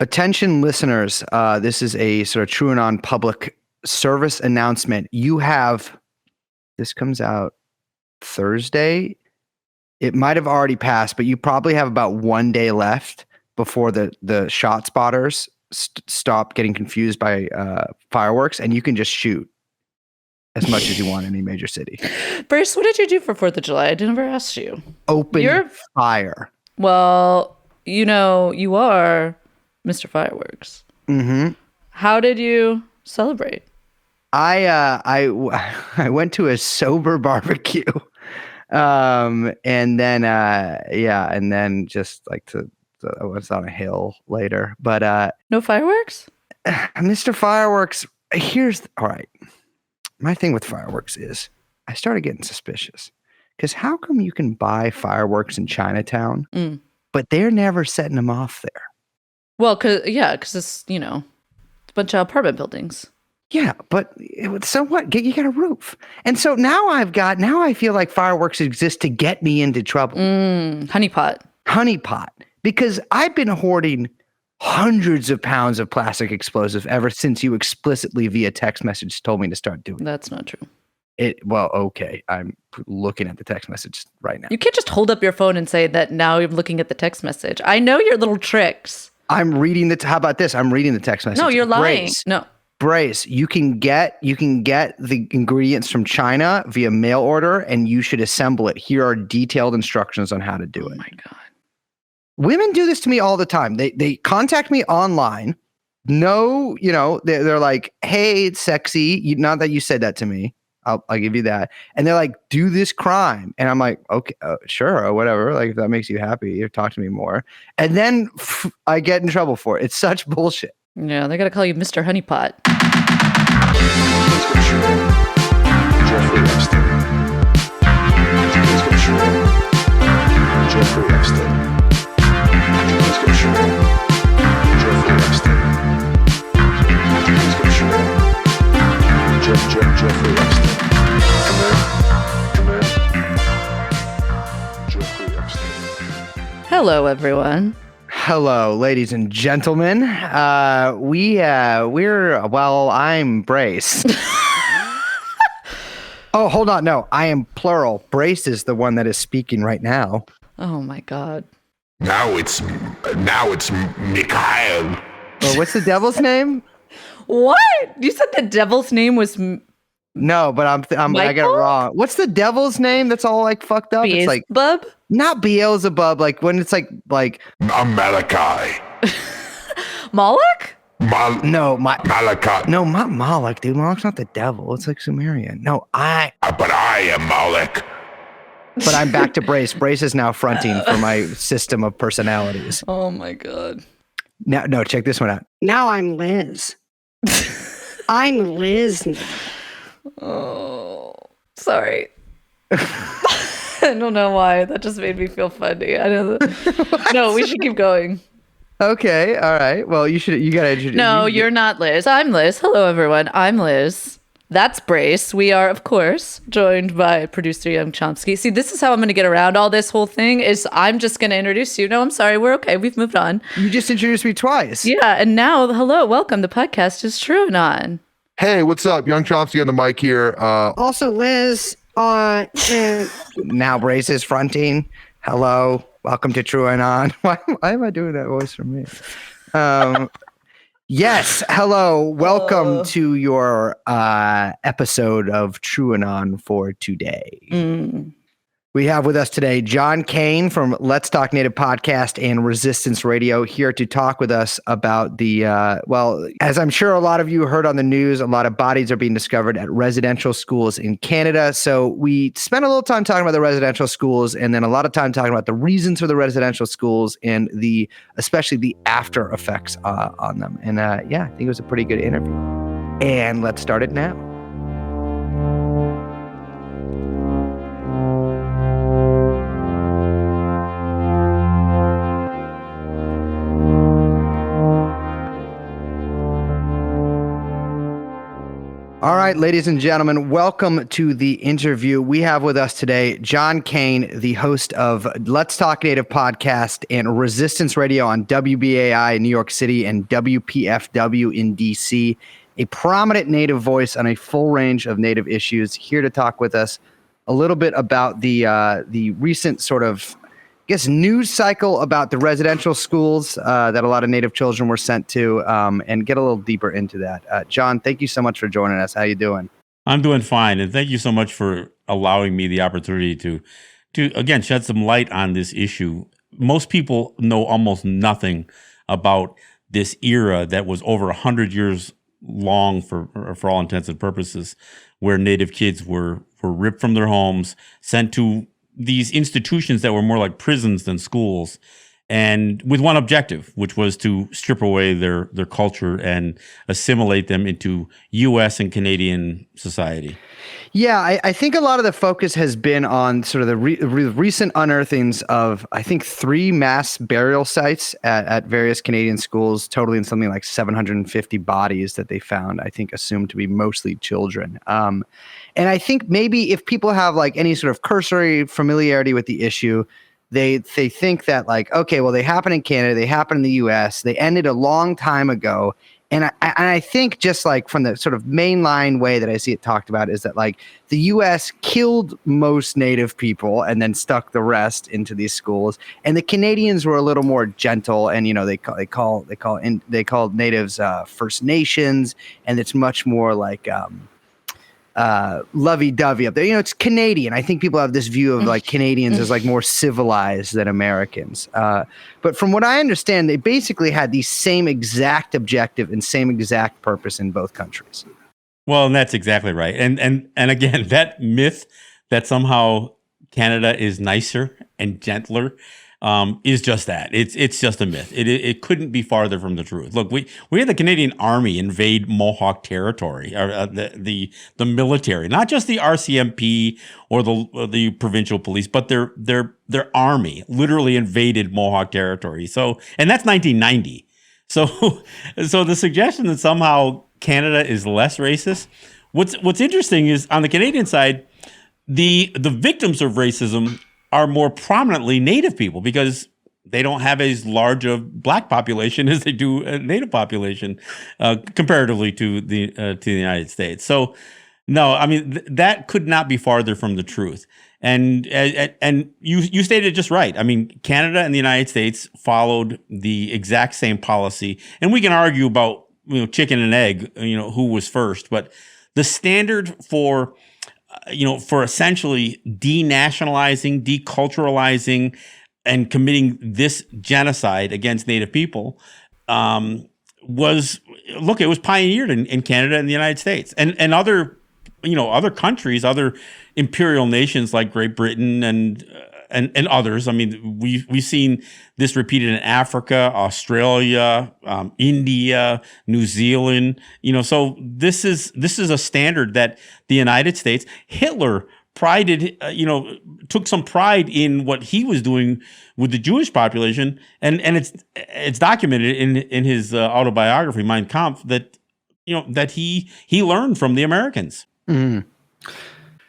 Attention listeners, this is a sort of TrueAnon public service announcement. This comes out Thursday. It might have already passed, but you probably have about 1 day left before the shot spotters stop getting confused by fireworks, and you can just shoot as much as you want in any major city. Bruce, what did you do for 4th of July? I never asked you. Open fire. Well, you are Mr. Fireworks. Mm-hmm. How did you celebrate? I went to a sober barbecue, and then just like I was on a hill later. But no fireworks? Mr. Fireworks. All right. My thing with fireworks is I started getting suspicious because how come you can buy fireworks in Chinatown, but they're never setting them off there? Well, because it's, a bunch of apartment buildings. Yeah, but so what? You got a roof. And so now I feel like fireworks exist to get me into trouble. Honeypot. Because I've been hoarding hundreds of pounds of plastic explosive ever since you explicitly via text message told me to start doing it. That's not true. Okay. I'm looking at the text message right now. You can't just hold up your phone and say that now you're looking at the text message. I know your little tricks. I'm reading how about this? I'm reading the text message. No, you're lying. Brace, you can get the ingredients from China via mail order, and you should assemble it. Here are detailed instructions on how to do it. Oh my God. Women do this to me all the time. They contact me online. No, they're like, hey, it's sexy. Not that you said that to me. I'll give you that. And they're like, do this crime. And I'm like, okay, sure, or whatever. Like, if that makes you happy, or talk to me more. And then I get in trouble for it. It's such bullshit. Yeah, they got to call you Mr. Honeypot. Jeffrey Epstein. Jeffrey Epstein. Jeffrey Epstein. Come in. Jeffrey Epstein. Hello, everyone. Hello, ladies and gentlemen. I'm Brace. Oh, hold on. No, I am plural. Brace is the one that is speaking right now. Oh my God. Now it's Mikhail. Oh, what's the devil's name? What? You said the devil's name was No, but I get it wrong. What's the devil's name that's all like fucked up? It's like Beelzebub? Not Beelzebub, like when it's like Malachi. Moloch? Malachi. No, not Moloch, dude. Moloch's not the devil. It's like Sumerian. No, But I am Moloch. But I'm back to Brace. Brace is now fronting for my system of personalities. Oh my God. Now, no, check this one out. Now I'm Liz. I'm Liz now. Oh, sorry. I don't know why. That just made me feel funny. I know. No, we should keep going. Okay, all right. Well, you gotta introduce. No, you're not Liz. I'm Liz. Hello, everyone. I'm Liz. That's Brace. We are, of course, joined by producer Young Chomsky. See, this is how I'm going to get around all this whole thing. Is I'm just going to introduce you. No, I'm sorry. We're okay. We've moved on. You just introduced me twice. Yeah, and now, hello, welcome. The podcast is TrueAnon. Hey, what's up? Young Chomsky on the mic here. Also, Liz. Now Brace is fronting. Hello, welcome to TrueAnon. Why am I doing that voice for me? Yes, hello, welcome to your episode of TrueAnon for today. We have with us today John Kane from Let's Talk Native podcast and Resistance Radio here to talk with us about the, as I'm sure a lot of you heard on the news, a lot of bodies are being discovered at residential schools in Canada. So we spent a little time talking about the residential schools and then a lot of time talking about the reasons for the residential schools and especially the after effects on them. And I think it was a pretty good interview. And let's start it now. All right, ladies and gentlemen, welcome to the interview. We have with us today John Kane, the host of Let's Talk Native podcast and Resistance Radio on WBAI in New York City and WPFW in DC, a prominent Native voice on a full range of Native issues, here to talk with us a little bit about the recent sort of, I guess, news cycle about the residential schools that a lot of Native children were sent to, and get a little deeper into that. John, thank you so much for joining us. How you doing? I'm doing fine, and thank you so much for allowing me the opportunity to again shed some light on this issue. Most people know almost nothing about this era that was over 100 years long for all intents and purposes, where Native kids were ripped from their homes, sent to these institutions that were more like prisons than schools, and with one objective, which was to strip away their culture and assimilate them into U.S. and Canadian society. Yeah, I think a lot of the focus has been on sort of the recent unearthings of, I think, 3 mass burial sites at various Canadian schools, totaling something like 750 bodies that they found, I think assumed to be mostly children. And I think maybe if people have like any sort of cursory familiarity with the issue, they think that like, okay, well, they happen in Canada, they happen in the US, they ended a long time ago. And I think just like from the sort of mainline way that I see it talked about is that like the US killed most Native people and then stuck the rest into these schools. And the Canadians were a little more gentle, and they call Natives First Nations, and it's much more like lovey-dovey up there. It's Canadian. I think people have this view of like Canadians as like more civilized than Americans. But from what I understand, they basically had the same exact objective and same exact purpose in both countries. Well, and that's exactly right. And again, that myth that somehow Canada is nicer and gentler is just that. It's just a myth. It couldn't be farther from the truth. Look, we had the Canadian Army invade Mohawk territory, the military, not just the RCMP or the provincial police, but their army literally invaded Mohawk territory. So, and that's 1990. So the suggestion that somehow Canada is less racist. What's interesting is on the Canadian side, the victims of racism are more prominently Native people because they don't have as large a Black population as they do a Native population, comparatively to the United States. So, no, I mean that could not be farther from the truth. And you stated it just right. I mean, Canada and the United States followed the exact same policy, and we can argue about chicken and egg, who was first, but the standard for essentially denationalizing, deculturalizing, and committing this genocide against Native people it was pioneered in Canada and the United States and other countries, other imperial nations like Great Britain and others. I mean, we've seen this repeated in Africa, Australia, India, New Zealand. So this is a standard that the United States, Hitler took some pride in what he was doing with the Jewish population, and it's documented in his autobiography, Mein Kampf, that that he learned from the Americans. Mm.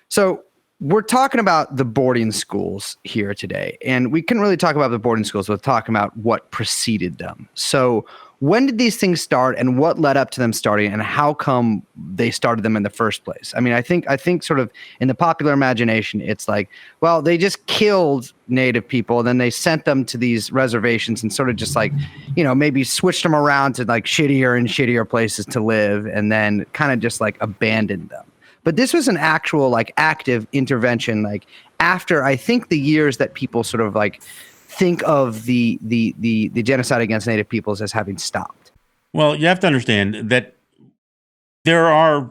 So we're talking about the boarding schools here today, and we couldn't really talk about the boarding schools without talking about what preceded them. So when did these things start, and what led up to them starting, and how come they started them in the first place? I mean, I think sort of in the popular imagination, it's like, well, they just killed Native people, and then they sent them to these reservations and sort of just like, maybe switched them around to like shittier and shittier places to live, and then kind of just like abandoned them. But this was an actual like active intervention, like after I think the years that people sort of like think of the genocide against Native peoples as having stopped. Well, you have to understand that there are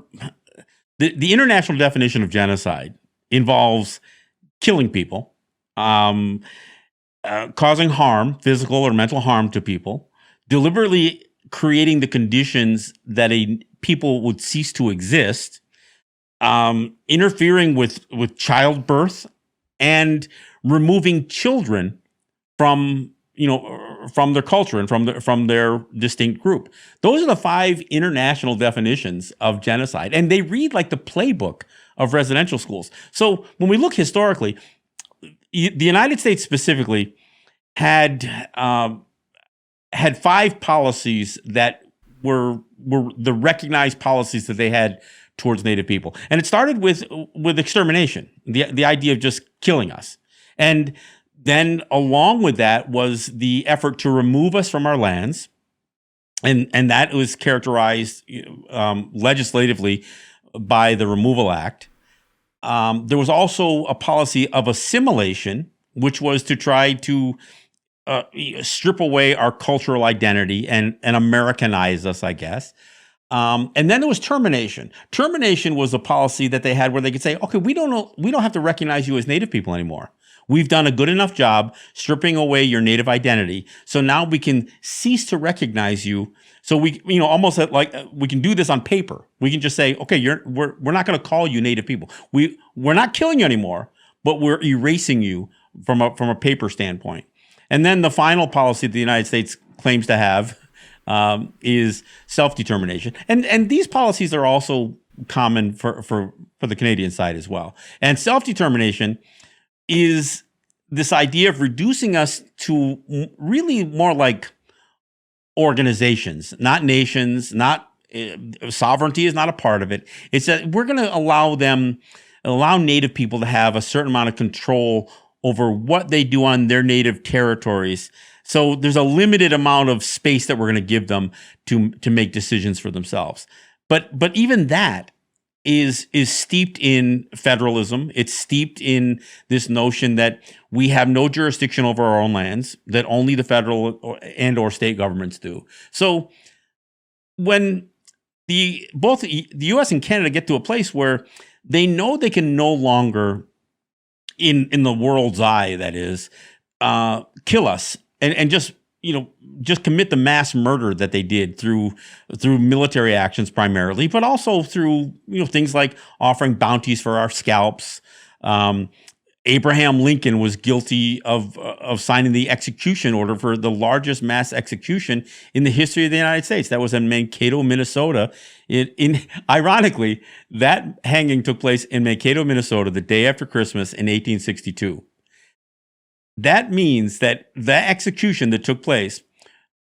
the international definition of genocide involves killing people, causing harm, physical or mental harm to people, deliberately creating the conditions that a people would cease to exist, interfering with childbirth, and removing children from from their culture and from their distinct group. Those are the 5 international definitions of genocide, and they read like the playbook of residential schools. So when we look historically, the United States specifically had 5 policies that were the recognized policies that they had towards Native people, and it started with extermination, the idea of just killing us, and then along with that was the effort to remove us from our lands, and that was characterized legislatively by the Removal Act. There was also a policy of assimilation, which was to try to strip away our cultural identity and Americanize us, I guess. And then there was termination. Termination was a policy that they had where they could say, okay, we don't have to recognize you as Native people anymore. We've done a good enough job stripping away your Native identity. So now we can cease to recognize you. So we, almost like we can do this on paper. We can just say, okay, we're not going to call you Native people. We're not killing you anymore, but we're erasing you from a paper standpoint. And then the final policy that the United States claims to have is self-determination. And these policies are also common for the Canadian side as well. And self-determination is this idea of reducing us to really more like organizations, not nations, not sovereignty is not a part of it. It's that we're going to allow Native people to have a certain amount of control over what they do on their native territories. So there's a limited amount of space that we're going to give them to make decisions for themselves. But even that is steeped in federalism. It's steeped in this notion that we have no jurisdiction over our own lands, that only the federal or state governments do. So when both the U.S. and Canada get to a place where they know they can no longer, in the world's eye, that is, kill us and just commit the mass murder that they did through military actions primarily, but also through things like offering bounties for our scalps. Abraham Lincoln was guilty of signing the execution order for the largest mass execution in the history of the United States. That was in Mankato, Minnesota. Ironically, that hanging took place in Mankato, Minnesota, the day after Christmas in 1862. That means that execution that took place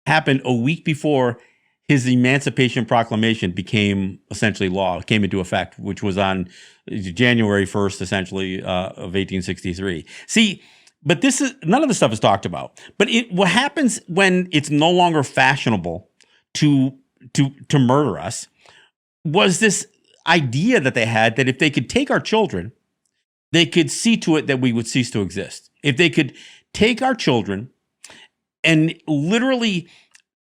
happened a week before his Emancipation Proclamation became essentially law, came into effect, which was on January 1st, essentially, of 1863. See, but none of this stuff is talked about. But what happens when it's no longer fashionable to murder us was this idea that they had that if they could take our children, they could see to it that we would cease to exist. If they could take our children and literally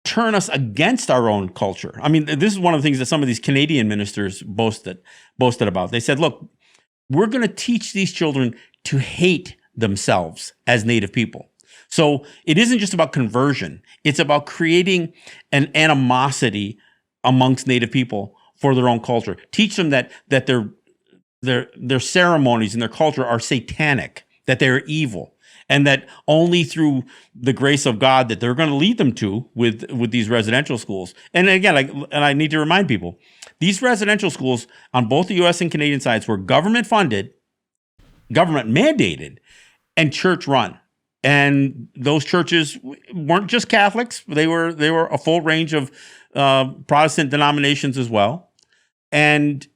turn us against our own culture. I mean, this is one of the things that some of these Canadian ministers boasted about. They said, look, we're going to teach these children to hate themselves as Native people. So it isn't just about conversion. It's about creating an animosity amongst Native people for their own culture. Teach them that their ceremonies and their culture are satanic, that they're evil, and that only through the grace of God that they're going to lead them to with these residential schools. And again, I need to remind people, these residential schools on both the U.S. and Canadian sides were government funded, government mandated, and church run. And those churches weren't just Catholics; they were a full range of Protestant denominations as well. And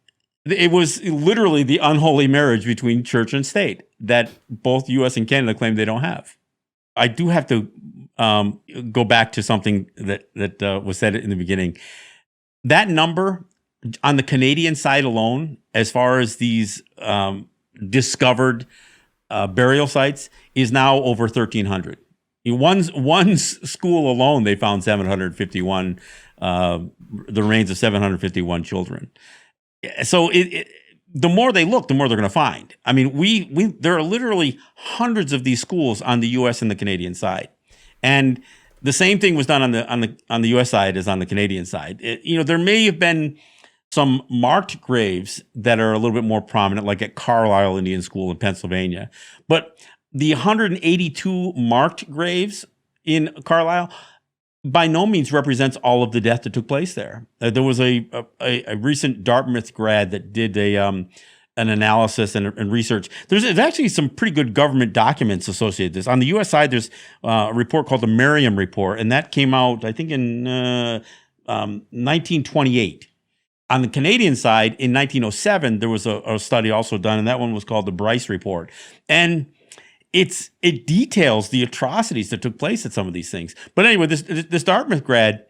it was literally the unholy marriage between church and state that both U.S. and Canada claim they don't have. I do have to go back to something that was said in the beginning. That number on the Canadian side alone, as far as these discovered burial sites, is now over 1,300. One school alone, they found 751, the remains of 751 children. So the more they look, the more they're going to find. I mean, there are literally hundreds of these schools on the U.S. and the Canadian side, and the same thing was done on the U.S. side as on the Canadian side. There may have been some marked graves that are a little bit more prominent, like at Carlisle Indian School in Pennsylvania, but the 182 marked graves in Carlisle by no means represents all of the death that took place there. There was a recent Dartmouth grad that did an analysis and research. There's actually some pretty good government documents associated with this. On the U.S. side, there's a report called the Merriam Report, and that came out, I think, in 1928. On the Canadian side, in 1907, there was a study also done, and that one was called the Bryce Report. And it details the atrocities that took place at some of these things. But anyway, this Dartmouth grad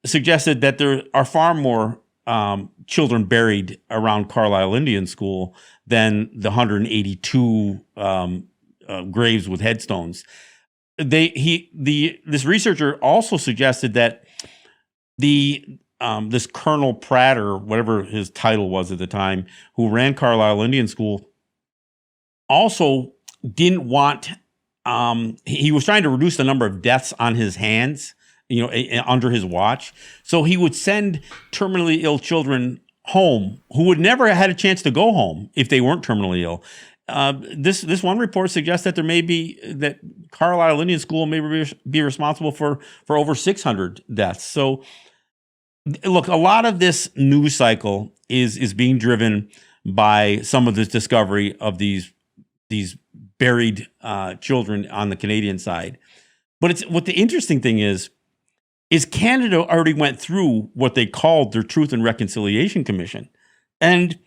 suggested that there are far more children buried around Carlisle Indian School than the 182 graves with headstones. This researcher also suggested that this Colonel Pratt, or whatever his title was at the time, who ran Carlisle Indian School, also didn't want, he was trying to reduce the number of deaths on his hands, under his watch. So he would send terminally ill children home who would never have had a chance to go home if they weren't terminally ill. This one report suggests that that Carlisle Indian School may be responsible for over 600 deaths. So look, a lot of this news cycle is being driven by some of this discovery of these buried children on the Canadian side. But what the interesting thing is Canada already went through what they called their Truth and Reconciliation Commission. And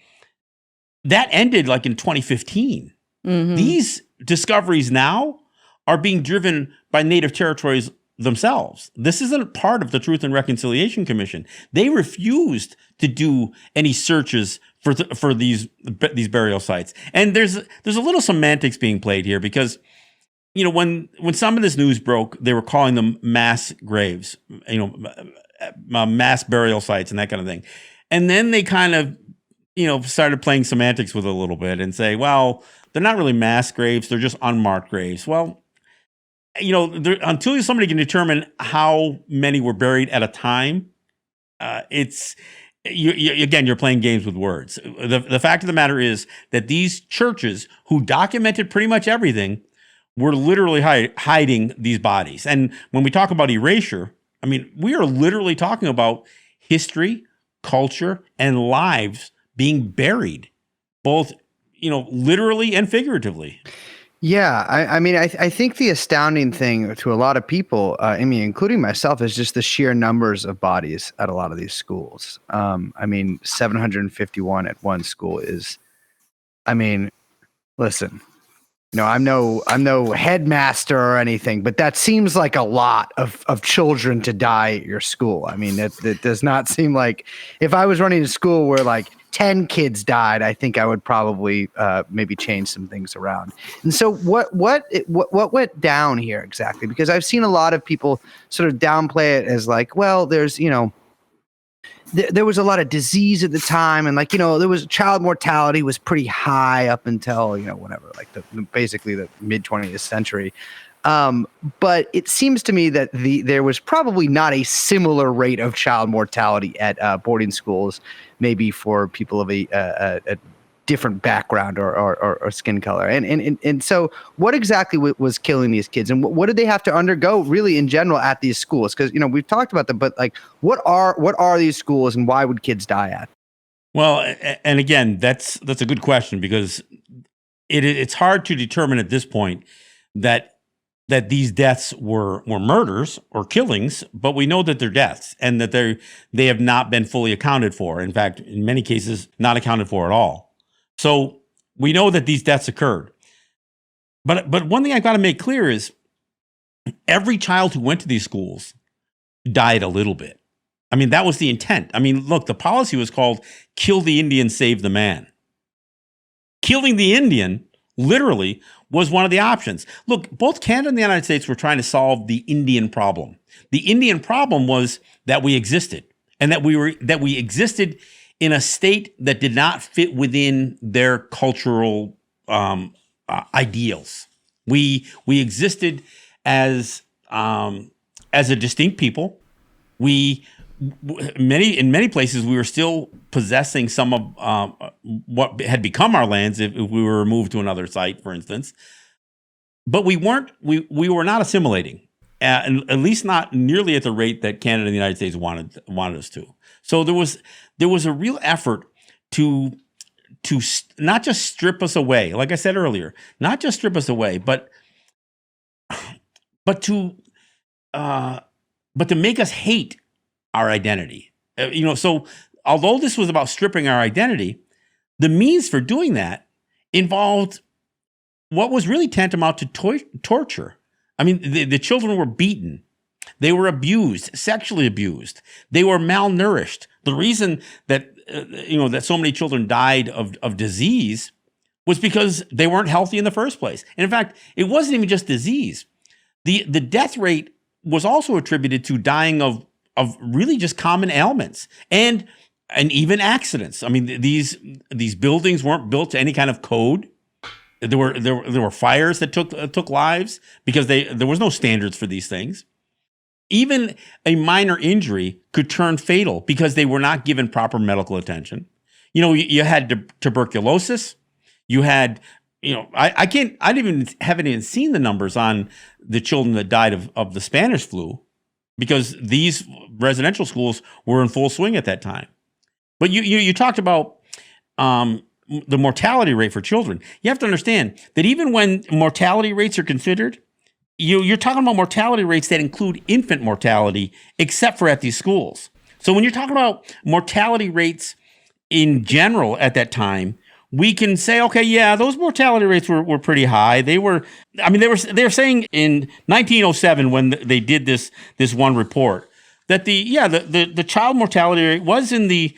that ended like in 2015. Mm-hmm. These discoveries now are being driven by Native territories themselves. This isn't part of the Truth and Reconciliation Commission. They refused to do any searches for these burial sites. And there's a little semantics being played here because, when some of this news broke, they were calling them mass graves, mass burial sites and that kind of thing. And then they kind of, started playing semantics with it a little bit and say, well, they're not really mass graves. They're just unmarked graves. Well, until somebody can determine how many were buried at a time, you're playing games with words. The fact of the matter is that these churches who documented pretty much everything were literally hiding these bodies. And when we talk about erasure, I mean, we are literally talking about history, culture, and lives being buried, both, literally and figuratively. Yeah, I think the astounding thing to a lot of people, including myself, is just the sheer numbers of bodies at a lot of these schools. 751 at one school is, listen, I'm no headmaster or anything, but that seems like a lot of children to die at your school. That does not seem like, if I was running a school where like 10 kids died, I think I would probably maybe change some things around. And so what went down here exactly? Because I've seen a lot of people sort of downplay it as like, well, there's, there was a lot of disease at the time, and there was child mortality was pretty high up until basically the mid 20th century. But it seems to me that there was probably not a similar rate of child mortality at boarding schools, maybe for people of a different background or skin color. And so what exactly was killing these kids, and what did they have to undergo really in general at these schools? Because, we've talked about them, but what are these schools and why would kids die at? Well, and again, that's a good question, because it's hard to determine at this point that these deaths were murders or killings, but we know that they're deaths and that they have not been fully accounted for. In fact, in many cases, not accounted for at all. So we know that these deaths occurred. But one thing I've got to make clear is every child who went to these schools died a little bit. That was the intent. Look, the policy was called kill the Indian, save the man. Killing the Indian literally was one of the options. Look, both Canada and the United States were trying to solve the Indian problem. The Indian problem was that we existed, and that we existed in a state that did not fit within their cultural ideals. We existed as a distinct people. In many places, we were still possessing some of what had become our lands if we were moved to another site, for instance. But we were not assimilating. at least not nearly at the rate that Canada and the United States wanted us to. So there was a real effort to not just strip us away, like I said earlier, not just strip us away, but to make us hate our identity. So although this was about stripping our identity, the means for doing that involved what was really tantamount to torture. I mean, the children were beaten. They were abused, sexually abused. They were malnourished. The reason that that so many children died of disease was because they weren't healthy in the first place. And in fact, it wasn't even just disease. The death rate was also attributed to dying of really just common ailments and even accidents. I mean, these buildings weren't built to any kind of code. There were fires that took lives because there was no standards for these things. Even a minor injury could turn fatal because they were not given proper medical attention. You had tuberculosis. You had, I haven't even seen the numbers on the children that died of the Spanish flu because these residential schools were in full swing at that time. But you talked about the mortality rate for children. You have to understand that even when mortality rates are considered, you're talking about mortality rates that include infant mortality, except for at these schools. So when you're talking about mortality rates in general at that time, we can say, okay, yeah, those mortality rates were pretty high. They were saying in 1907 when they did this one report that the child mortality rate was in the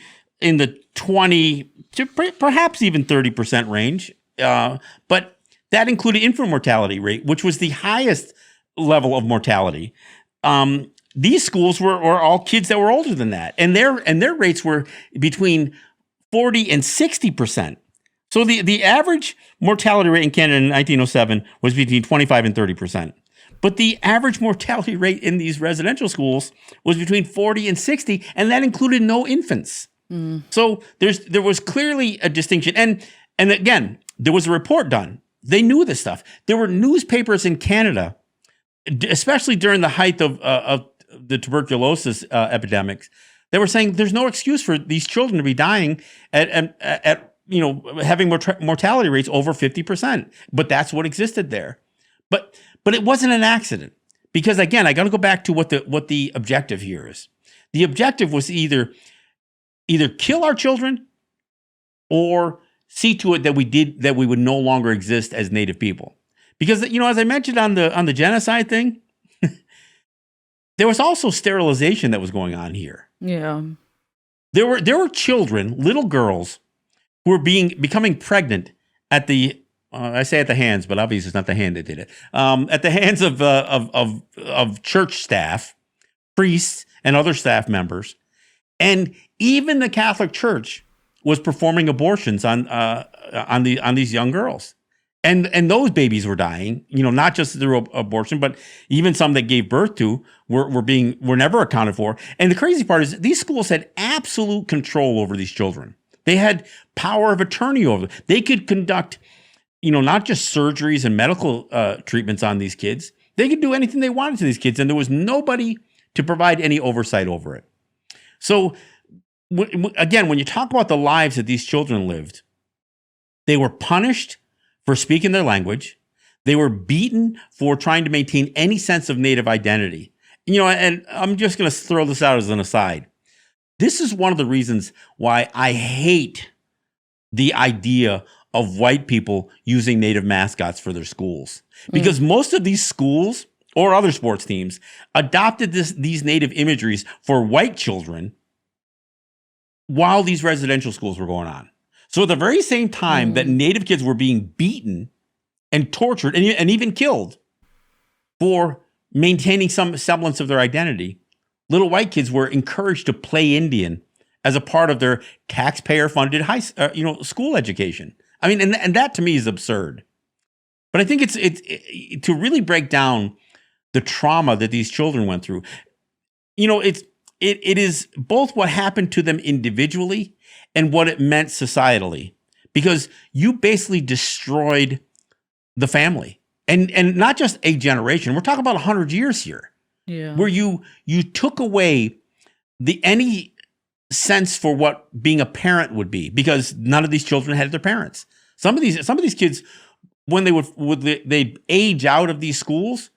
20 to perhaps even 30% range, but that included infant mortality rate, which was the highest level of mortality. These schools were all kids that were older than that, and their rates were between 40 and 60%. So the average mortality rate in Canada in 1907 was between 25 and 30%. But the average mortality rate in these residential schools was between 40 and 60, and that included no infants. So there was clearly a distinction. And again, there was a report done. They knew this stuff. There were newspapers in Canada, especially during the height of the tuberculosis epidemics, they were saying there's no excuse for these children to be dying at having mortality rates over 50%. But that's what existed there. But it wasn't an accident, because again, I got to go back to what the objective here is. The objective was either kill our children or see to it that we would no longer exist as Native people. Because, as I mentioned on the genocide thing, there was also sterilization that was going on here. Yeah. There were children, little girls, who were becoming pregnant at the I say at the hands, but obviously it's not the hand that did it. At the hands of church staff, priests, and other staff members. And even the Catholic Church was performing abortions on these young girls, and those babies were dying. Not just through abortion, but even some that gave birth to were never accounted for. And the crazy part is these schools had absolute control over these children. They had power of attorney over them. They could conduct, not just surgeries and medical treatments on these kids. They could do anything they wanted to these kids, and there was nobody to provide any oversight over it. So, again, when you talk about the lives that these children lived, they were punished for speaking their language. They were beaten for trying to maintain any sense of Native identity. And I'm just going to throw this out as an aside. This is one of the reasons why I hate the idea of white people using Native mascots for their schools. Because most of these schools or other sports teams adopted these Native imageries for white children while these residential schools were going on. So at the very same time that Native kids were being beaten and tortured and even killed for maintaining some semblance of their identity, little white kids were encouraged to play Indian as a part of their taxpayer-funded school education. I mean, and that to me is absurd. But I think it's to really break down the trauma that these children went through. It is both what happened to them individually and what it meant societally, because you basically destroyed the family, and not just a generation. We're talking about 100 years here. where you took away any sense for what being a parent would be, because none of these children had their parents. Some of these kids, when they age out of these schools,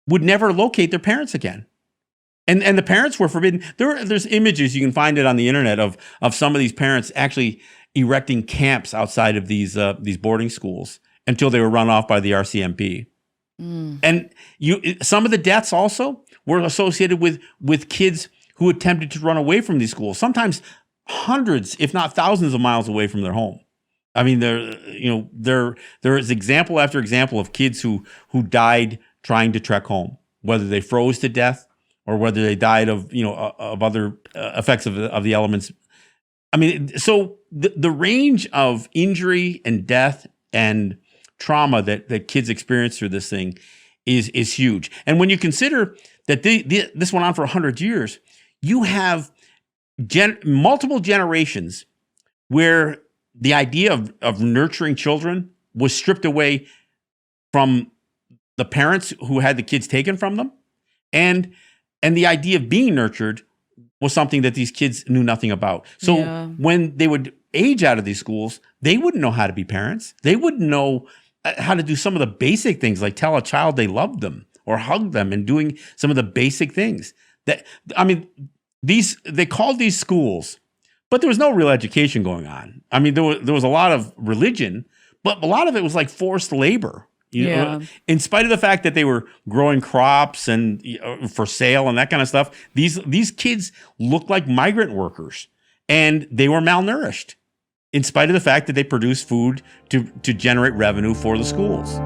would never locate their parents again. And the parents were forbidden. There's images, you can find it on the internet, of some of these parents actually erecting camps outside of these boarding schools until they were run off by the RCMP. And some of the deaths also were associated with kids who attempted to run away from these schools, sometimes hundreds, if not thousands of miles away from their home. I mean, there is example after example of kids who died trying to trek home, whether they froze to death or whether they died of other effects of the elements. I mean, so the range of injury and death and trauma that kids experience through this thing is huge. And when you consider that this went on for 100 years, you have multiple generations where the idea of nurturing children was stripped away from the parents who had the kids taken from them, and the idea of being nurtured was something that these kids knew nothing about. So when they would age out of these schools, they wouldn't know how to be parents. They wouldn't know how to do some of the basic things, like tell a child they loved them or hug them, and doing some of the basic things. They called these schools, but there was no real education going on. I mean, there was a lot of religion, but a lot of it was like forced labor. You know, in spite of the fact that they were growing crops and for sale and that kind of stuff, these kids looked like migrant workers, and they were malnourished, in spite of the fact that they produced food to generate revenue for the schools.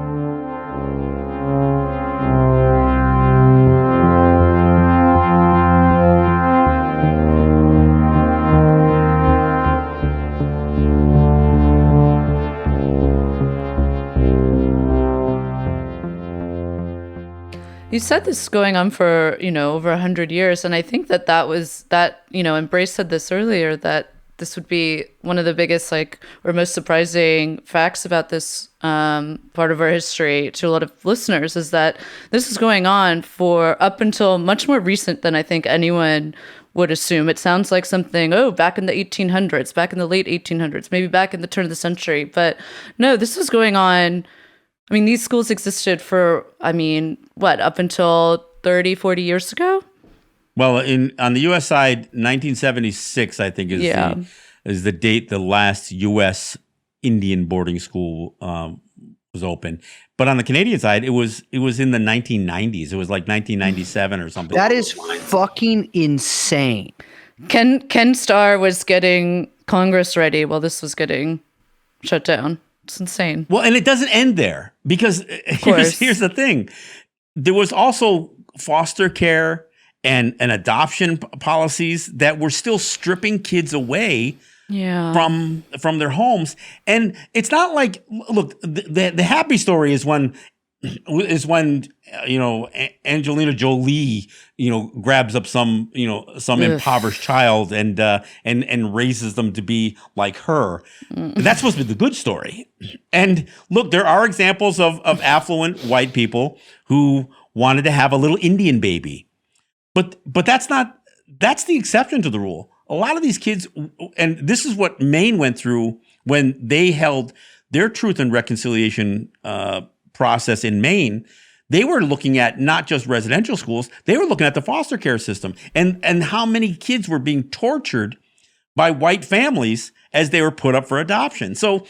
You said this is going on for, over 100 years. And I think and Brace said this earlier, that this would be one of the biggest, or most surprising facts about this part of our history to a lot of listeners, is that this is going on for up until much more recent than I think anyone would assume. It sounds like something, back in the 1800s, back in the late 1800s, maybe back in the turn of the century. But no, this was going on. I mean, these schools existed for, up until 30, 40 years ago? Well, on the U.S. side, 1976, I think, is the date the last U.S. Indian boarding school was open. But on the Canadian side, it was in the 1990s. It was like 1997 or something. That is fucking insane. Ken Starr was getting Congress ready while this was getting shut down. It's insane. Well, and it doesn't end there, because here's the thing. There was also foster care and adoption policies that were still stripping kids away from their homes. And it's not like, look, the happy story is when Angelina Jolie grabs up some impoverished child and raises them to be like her. That's supposed to be the good story. And look, there are examples of affluent white people who wanted to have a little Indian baby, but that's the exception to the rule. A lot of these kids, and this is what Maine went through when they held their Truth and Reconciliation process in Maine. They were looking at not just residential schools, they were looking at the foster care system and how many kids were being tortured by white families as they were put up for adoption. So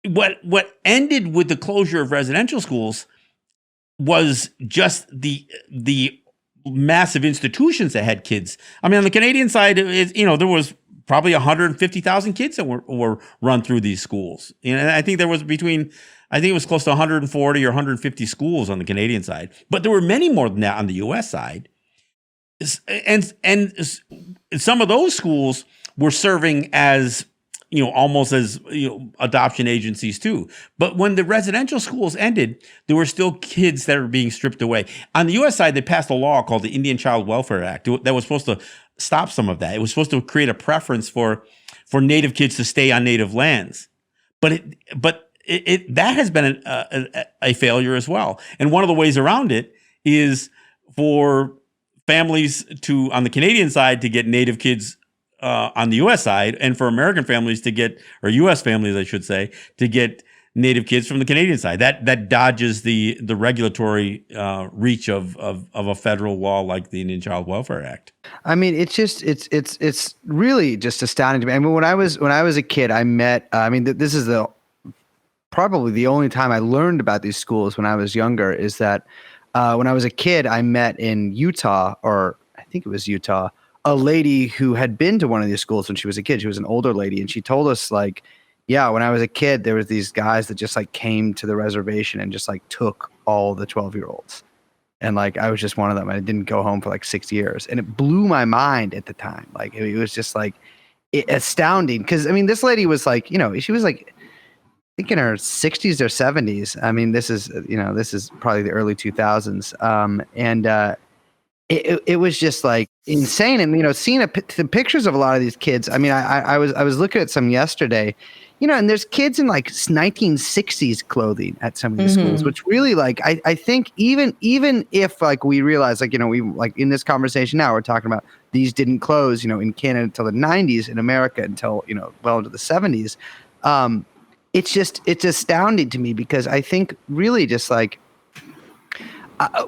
what ended with the closure of residential schools was just the massive institutions that had kids. I mean, on the Canadian side, there was probably 150,000 kids that were run through these schools. And I think it was close to 140 or 150 schools on the Canadian side, but there were many more than that on the U.S. side. And some of those schools were serving as, almost as, adoption agencies too. But when the residential schools ended, there were still kids that were being stripped away. On the U.S. side, they passed a law called the Indian Child Welfare Act that was supposed to stop some of that. It was supposed to create a preference for Native kids to stay on Native lands. But that has been a failure as well. And one of the ways around it is for families on the Canadian side to get Native kids on the U.S. side, and for American families to get, or U.S. families, I should say, to get Native kids from the Canadian side. That dodges the regulatory reach of a federal law like the Indian Child Welfare Act. I mean, it's really just astounding to me. I mean, when I was a kid, I met. This is probably the only time I learned about these schools when I was younger. Is that when I was a kid, I met in Utah, or I think it was Utah, a lady who had been to one of these schools when she was a kid. She was an older lady, and she told us, like, yeah, when I was a kid, there was these guys that just like came to the reservation and just like took all the 12-year-olds. And like, I was just one of them. I didn't go home for like 6 years, and it blew my mind at the time. Like, it was just like astounding. Cause I mean, this lady was like, she was like, I think in her 60s or 70s. I mean, this is probably the early 2000s. It was just like insane. And, seeing the pictures of a lot of these kids. I mean, I was looking at some yesterday, and there's kids in like 1960s clothing at some of these schools, which really, like, I think even if like we realize, like, we like in this conversation now, we're talking about these didn't close, in Canada until the 90s, in America until, well into the 70s. It's astounding to me, because I think really just like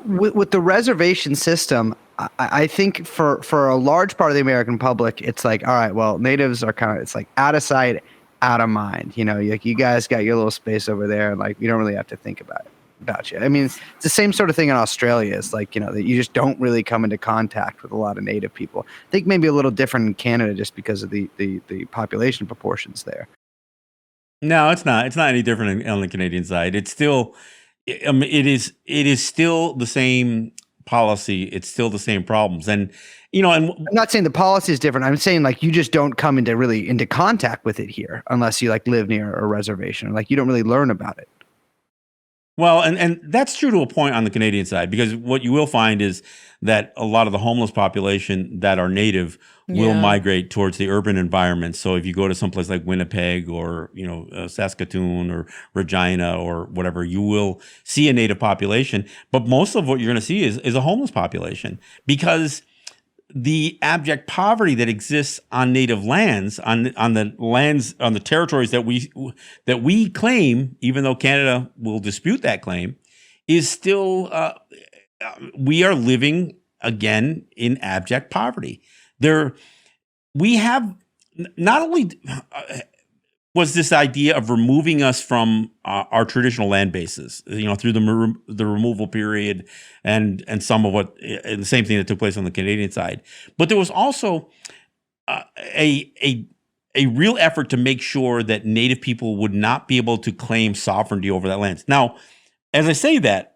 with the reservation system, I think for a large part of the American public, it's like, all right, well, natives are kind of, it's like out of sight, out of mind. You guys got your little space over there, and like, you don't really have to think about you. I mean, it's the same sort of thing in Australia. It's like, that you just don't really come into contact with a lot of native people. I think maybe a little different in Canada just because of the population proportions there. No, it's not. It's not any different on the Canadian side. It's still, it is still the same policy. It's still the same problems. And, and I'm not saying the policy is different. I'm saying, like, you just don't come into contact with it here unless you like live near a reservation. Like, you don't really learn about it. Well, and that's true to a point on the Canadian side, because what you will find is that a lot of the homeless population that are native will migrate towards the urban environment. So if you go to someplace like Winnipeg or, Saskatoon or Regina or whatever, you will see a native population. But most of what you're going to see is a homeless population, because the abject poverty that exists on native lands, on the territories that we claim, even though Canada will dispute that claim, is still we are living again in abject poverty. We have not only was this idea of removing us from our traditional land bases, through the removal period and some of and the same thing that took place on the Canadian side. But there was also a real effort to make sure that Native people would not be able to claim sovereignty over that land. Now, as I say that,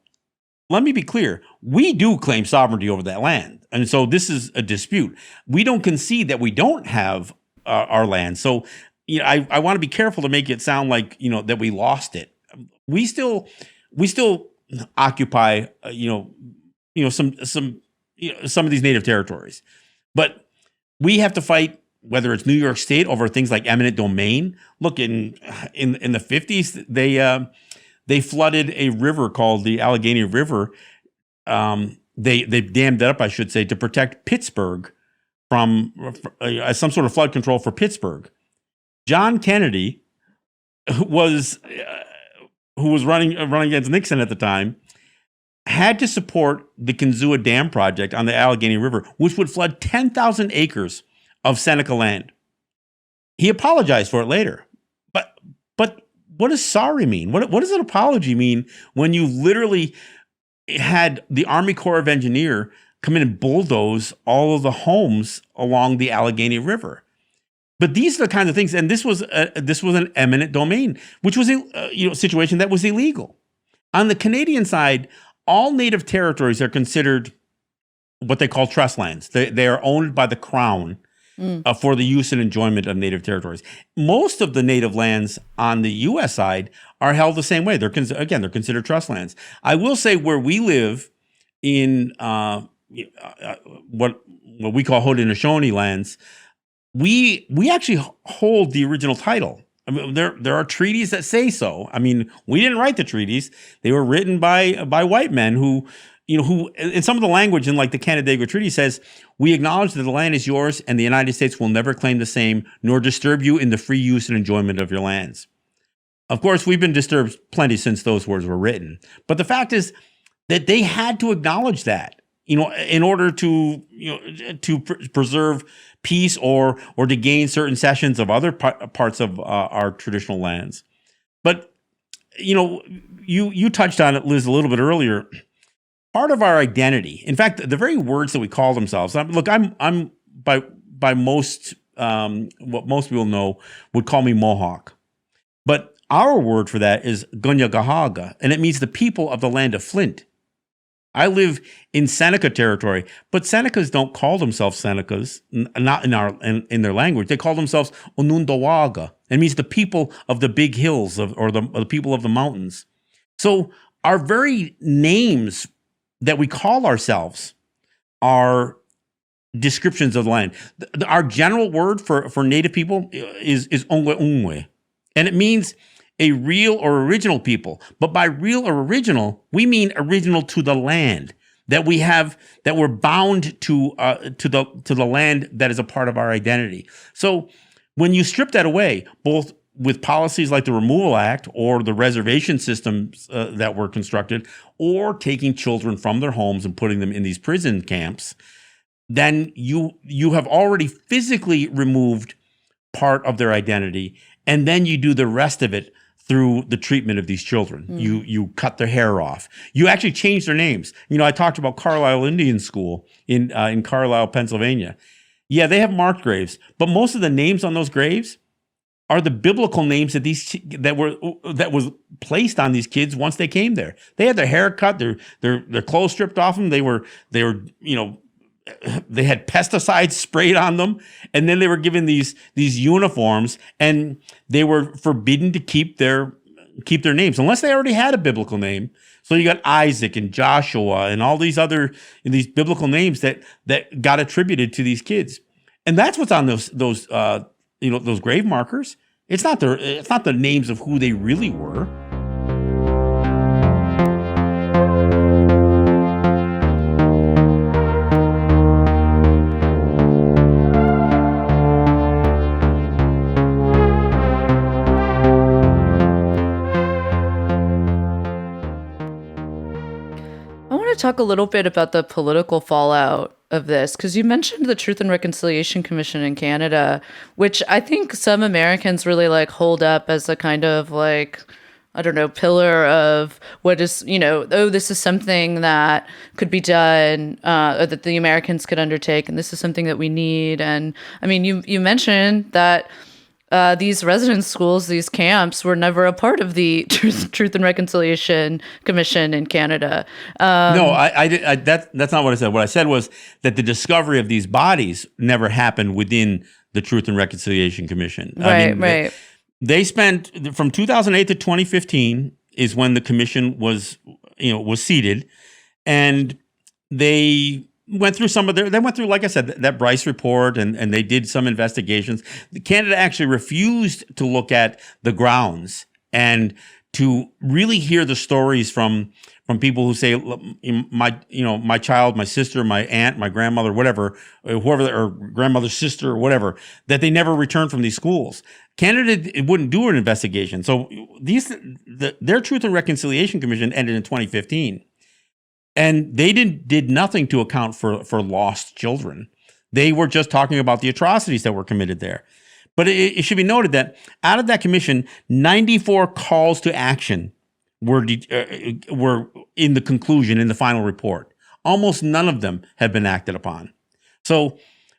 let me be clear. We do claim sovereignty over that land. And so this is a dispute. We don't concede that we don't have our land. So, I want to be careful to make it sound like, that we lost it. We still occupy, some of these native territories, but we have to fight, whether it's New York State over things like eminent domain. Look, in the 50s, they flooded a river called the Allegheny River. They dammed it up, I should say, to protect Pittsburgh from some sort of flood control for Pittsburgh. John Kennedy, who was running against Nixon at the time, had to support the Kinzua Dam project on the Allegheny River, which would flood 10,000 acres of Seneca land. He apologized for it later. But what does sorry mean? What does an apology mean when you literally had the Army Corps of Engineers come in and bulldoze all of the homes along the Allegheny River? But these are the kinds of things, and this was an eminent domain, which was a situation that was illegal. On the Canadian side, all native territories are considered what they call trust lands. They are owned by the Crown for the use and enjoyment of native territories. Most of the native lands on the U.S. side are held the same way. They're considered trust lands. I will say, where we live in what we call Haudenosaunee lands, we actually hold the original title. I mean, there are treaties that say so. I mean, we didn't write the treaties; they were written by white men who who in some of the language in like the Canandaigua Treaty says, we acknowledge that the land is yours and the United States will never claim the same, nor disturb you in the free use and enjoyment of your lands. Of course, we've been disturbed plenty since those words were written. But the fact is that they had to acknowledge that, in order to, preserve peace or to gain certain cessions of other parts of our traditional lands. But, you touched on it, Liz, a little bit earlier. Part of our identity, in fact, the very words that we call themselves. Look, I'm by most what most people know would call me Mohawk, but our word for that is Gunyagahaga, and it means the people of the land of Flint. I live in Seneca territory, but Senecas don't call themselves Senecas, not in their language. They call themselves Onondawaga. It means the people of the big hills or the people of the mountains. So our very names that we call ourselves are descriptions of the land. Our general word for Native people is Ongwe Ongwe, and it means a real or original people. But by real or original, we mean original to the land that we have, that we're bound to the land that is a part of our identity. So when you strip that away, both with policies like the Removal Act or the reservation systems that were constructed, or taking children from their homes and putting them in these prison camps, then you have already physically removed part of their identity, and then you do the rest of it through the treatment of these children. You cut their hair off. You actually change their names. I talked about Carlisle Indian School in Carlisle, Pennsylvania. Yeah, they have marked graves, but most of the names on those graves are the biblical names that was placed on these kids once they came there. They had their hair cut, their clothes stripped off them. They had pesticides sprayed on them, and then they were given these uniforms, and they were forbidden to keep their names unless they already had a biblical name. So you got Isaac and Joshua and all these biblical names that got attributed to these kids, and that's what's on those grave markers. It's not the names of who they really were. Talk a little bit about the political fallout of this, because you mentioned the Truth and Reconciliation Commission in Canada, which I think some Americans really hold up as a kind of pillar of what is, this is something that could be done, or that the Americans could undertake, and this is something that we need. And I mean, you mentioned that these residence schools, these camps, were never a part of the Truth and Reconciliation Commission in Canada. No, that's not what I said. What I said was that the discovery of these bodies never happened within the Truth and Reconciliation Commission. Right. They spent from 2008 to 2015 is when the commission was seated, and they went through like I said, that Bryce report, and they did some investigations. Canada actually refused to look at the grounds and to really hear the stories from people who say, my child, my sister, my aunt, my grandmother, whatever, whoever, or grandmother's sister or whatever, that they never returned from these schools. Canada wouldn't do an investigation. So their Truth and Reconciliation Commission ended in 2015. And they did nothing to account for lost children. They were just talking about the atrocities that were committed there. But it should be noted that out of that commission, 94 calls to action were in the conclusion, in the final report. Almost none of them have been acted upon. So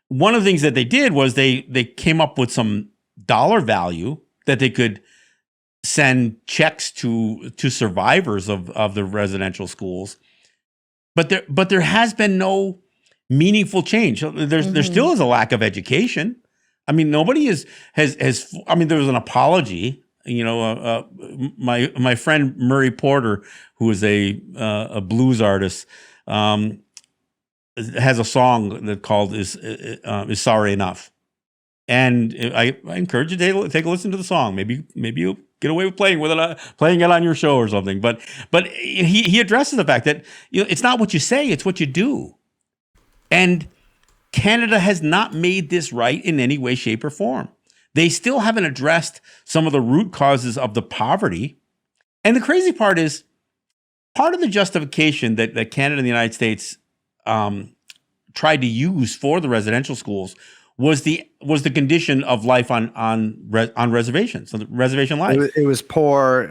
one of the things that they did was they came up with some dollar value that they could send checks to survivors of the residential schools. But there has been no meaningful change. There still is a lack of education. I mean, nobody has. I mean, there was an apology. My friend Murray Porter, who is a blues artist, has a song that called "Is Sorry Enough," and I encourage you to take a listen to the song. Maybe get away with playing it on your show or something. But he addresses the fact that it's not what you say, it's what you do. And Canada has not made this right in any way, shape, or form. They still haven't addressed some of the root causes of the poverty. And the crazy part is, part of the justification that Canada and the United States tried to use for the residential schools was the condition of life on reservations, so the reservation life. It was poor.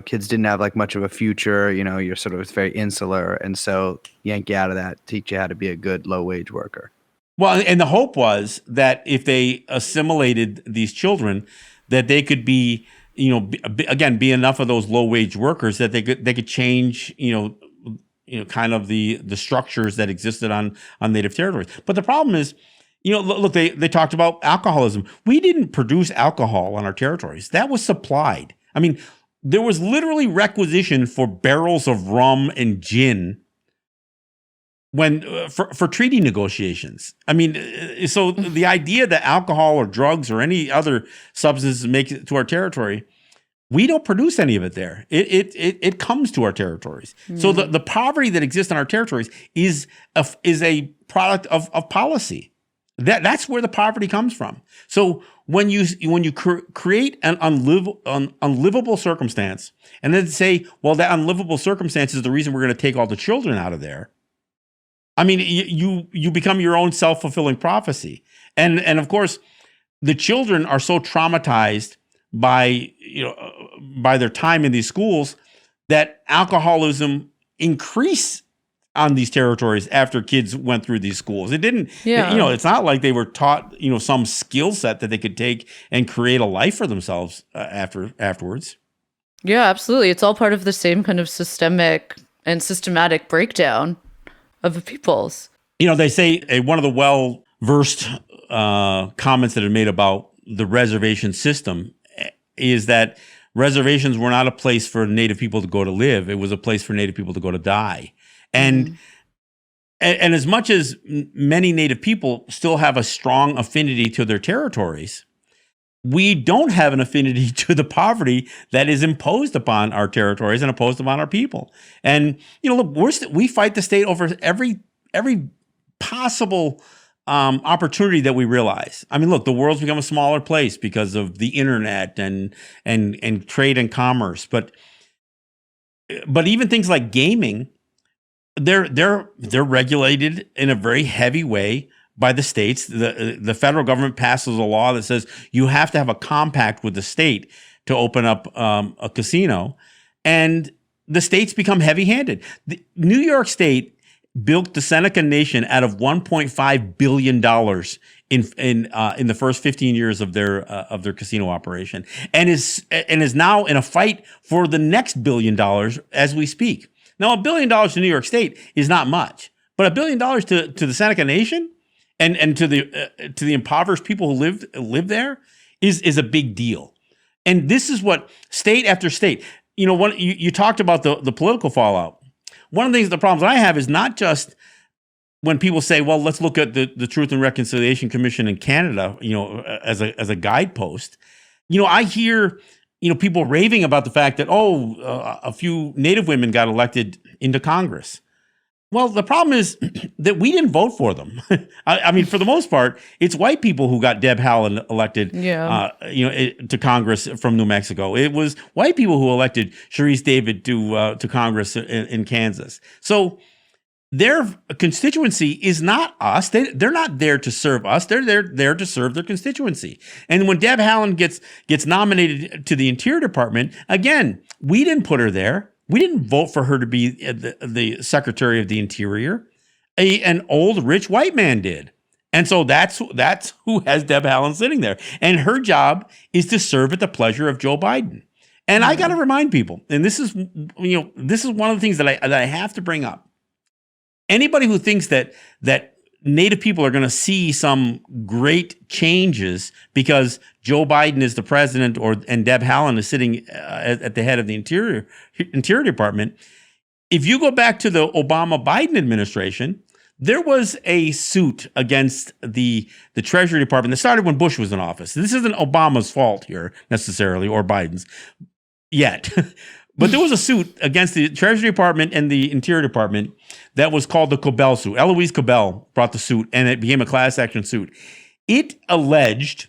Kids didn't have like much of a future. You're sort of very insular, and so yank you out of that, teach you how to be a good low wage worker. Well, and the hope was that if they assimilated these children, that they could be, be enough of those low wage workers that they could change, kind of the structures that existed on native territories. But the problem is, look, they talked about alcoholism. We didn't produce alcohol on our territories. That was supplied. I mean, there was literally requisition for barrels of rum and gin when for treaty negotiations. I mean, so the idea that alcohol or drugs or any other substances make it to our territory, we don't produce any of it there. It comes to our territories. So the poverty that exists on our territories is a product of policy. That's where the poverty comes from. So when you create an unlivable circumstance, and then say, well, that unlivable circumstance is the reason we're going to take all the children out of there. I mean, you become your own self-fulfilling prophecy. And of course, the children are so traumatized by their time in these schools that alcoholism increased on these territories after kids went through these schools. It didn't, it's not like they were taught, some skill set that they could take and create a life for themselves afterwards. Yeah, absolutely. It's all part of the same kind of systematic breakdown of the peoples. They say one of the well-versed comments that are made about the reservation system is that reservations were not a place for Native people to go to live. It was a place for Native people to go to die. And as much as many Native people still have a strong affinity to their territories, we don't have an affinity to the poverty that is imposed upon our territories and imposed upon our people. And look, we fight the state over every possible opportunity that we realize. I mean, look, the world's become a smaller place because of the internet and trade and commerce. But even things like gaming, they're regulated in a very heavy way by the states. The federal government passes a law that says you have to have a compact with the state to open up a casino, and the states become heavy-handed. New York State built the Seneca Nation out of $1.5 billion in the first 15 years of their casino operation, and is now in a fight for the next $1 billion as we speak. Now, $1 billion to New York State is not much, but $1 billion to the Seneca Nation and to the impoverished people who live there is a big deal. And this is what state after state. You talked about the political fallout. One of the problems I have is not just when people say, well, let's look at the Truth and Reconciliation Commission in Canada, as a guidepost. I hear people raving about the fact that, a few Native women got elected into Congress. Well, the problem is that we didn't vote for them. I mean, for the most part, it's white people who got Deb Haaland elected, to Congress from New Mexico. It was white people who elected Sharice David to Congress in Kansas. So their constituency is not us. They're not there to serve us. They're there to serve their constituency. And when Deb Haaland gets nominated to the Interior Department, again, we didn't put her there. We didn't vote for her to be the Secretary of the Interior. An old rich white man did. And so that's who has Deb Haaland sitting there. And her job is to serve at the pleasure of Joe Biden. And I got to remind people, and this is one of the things that I have to bring up. Anybody who thinks that Native people are going to see some great changes because Joe Biden is the president and Deb Haaland is sitting at the head of the Interior Department. If you go back to the Obama-Biden administration, There was a suit against the Treasury Department that started when Bush was in office. This isn't Obama's fault here necessarily, or Biden's yet. But there was a suit against the Treasury Department and the Interior Department that was called the Cobell suit. Eloise Cobell brought the suit, and it became a class action suit. It alleged,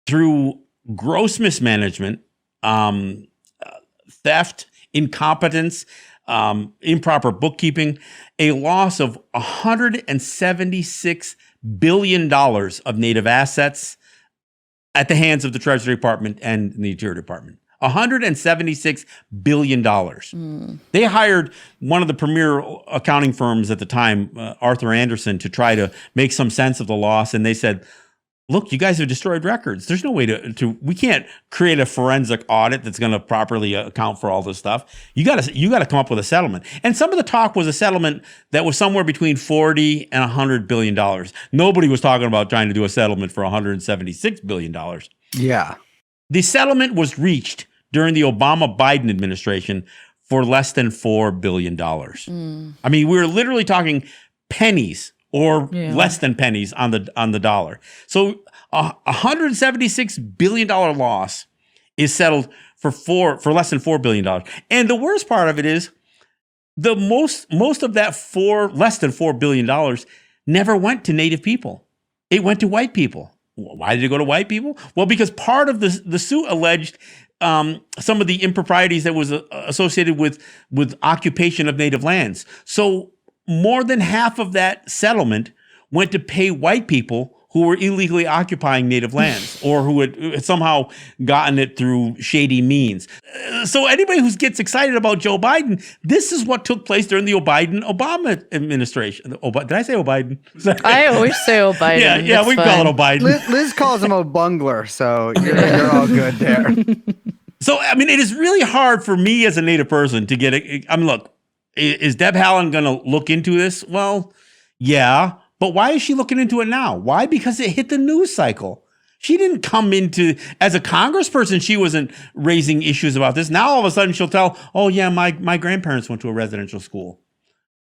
through gross mismanagement, theft, incompetence, improper bookkeeping, a loss of $176 billion of native assets at the hands of the Treasury Department and the Interior Department. $176 billion. They hired one of the premier accounting firms at the time, Arthur Andersen, to try to make some sense of the loss. And they said, look, you guys have destroyed records. There's no way we can't create a forensic audit that's going to properly account for all this stuff. You got to come up with a settlement. And some of the talk was a settlement that was somewhere between 40 and $100 billion. Nobody was talking about trying to do a settlement for $176 billion. Yeah. The settlement was reached during the Obama-Biden administration for less than $4 billion. I mean, we were literally talking pennies or less than pennies on the dollar. So a $176 billion loss is settled for less than $4 billion. And the worst part of it is the most of that less than $4 billion never went to Native people. It went to white people. Why did it go to white people? Well, because part of the suit alleged some of the improprieties that was associated with occupation of native lands. So more than half of that settlement went to pay white people who were illegally occupying native lands or who had somehow gotten it through shady means. So anybody who gets excited about Joe Biden, this is what took place during the Obama administration. Did I say O'Biden? I always say O'Biden. Yeah, we call it O'Biden. Liz calls him a bungler, so you're all good there. So, I mean, it is really hard for me as a Native person to get it. I mean, look, is Deb Haaland going to look into this? Well, yeah. But why is she looking into it now? Why? Because it hit the news cycle. She didn't come into, as a congressperson, she wasn't raising issues about this. Now, all of a sudden, she'll tell, oh, yeah, my grandparents went to a residential school.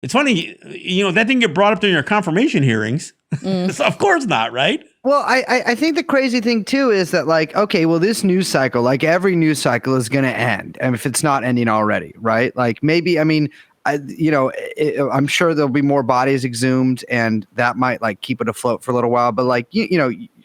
It's funny, that didn't get brought up during your confirmation hearings. So of course not, right? Well, I think the crazy thing, too, is that, like, okay, well, this news cycle, like every news cycle is going to end. And if it's not ending already, right? Like maybe, I mean, I'm sure there'll be more bodies exhumed and that might like keep it afloat for a little while. But like,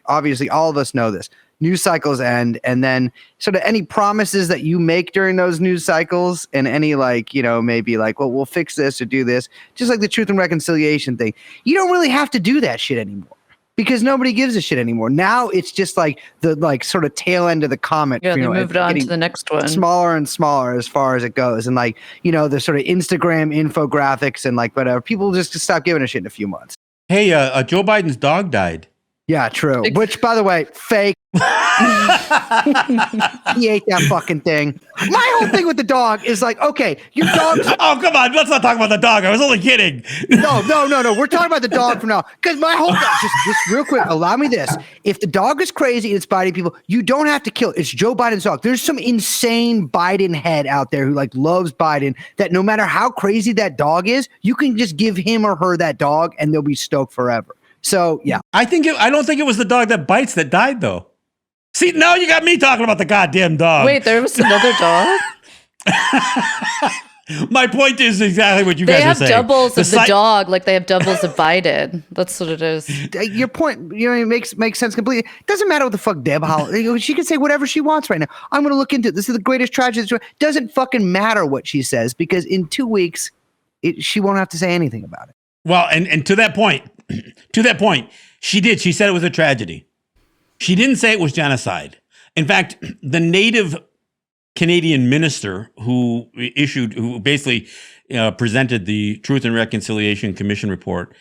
obviously all of us know this. News cycles end, and then sort of any promises that you make during those news cycles and any like, maybe like, well, we'll fix this or do this, just like the Truth and Reconciliation thing. You don't really have to do that shit anymore because nobody gives a shit anymore. Now it's just like the like sort of tail end of the comet. Yeah, they moved on to the next one. Smaller and smaller as far as it goes. And like, the sort of Instagram infographics and like whatever, people just stop giving a shit in a few months. Hey, Joe Biden's dog died. Yeah, true. Which, by the way, fake. He ate that fucking thing. My whole thing with the dog is like, okay, your dog's... Oh, come on. Let's not talk about the dog. I was only kidding. No. We're talking about the dog from now. Because my whole... Just real quick, allow me this. If the dog is crazy and it's biting people, you don't have to kill it. It's Joe Biden's dog. There's some insane Biden head out there who like loves Biden that no matter how crazy that dog is, you can just give him or her that dog and they'll be stoked forever. So, yeah. I don't think it was the dog that bites that died, though. See, now you got me talking about the goddamn dog. Wait, there was another dog? My point is exactly what you guys are saying. They have doubles of the dog, like they have doubles of Biden. That's what it is. Your point, it makes sense completely. It doesn't matter what the fuck Deb Haaland, she can say whatever she wants right now. I'm going to look into it. This is the greatest tragedy. It doesn't fucking matter what she says because in 2 weeks, she won't have to say anything about it. Well, and to that point, she did. She said it was a tragedy. She didn't say it was genocide. In fact, the Native Canadian minister who basically presented the Truth and Reconciliation Commission report,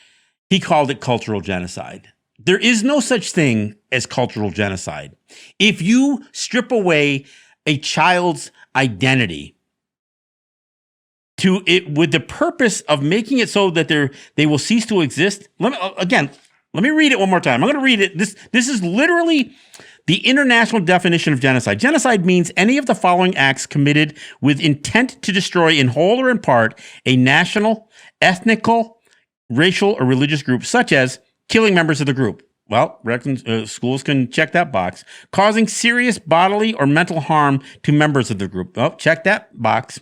he called it cultural genocide. There is no such thing as cultural genocide. If you strip away a child's identity to it with the purpose of making it so that they will cease to exist. Let me read it one more time. I'm going to read it. This is literally the international definition of genocide. Genocide means any of the following acts committed with intent to destroy in whole or in part a national, ethnical, racial or religious group, such as killing members of the group. Well, schools can check that box. Causing serious bodily or mental harm to members of the group. Well, check that box.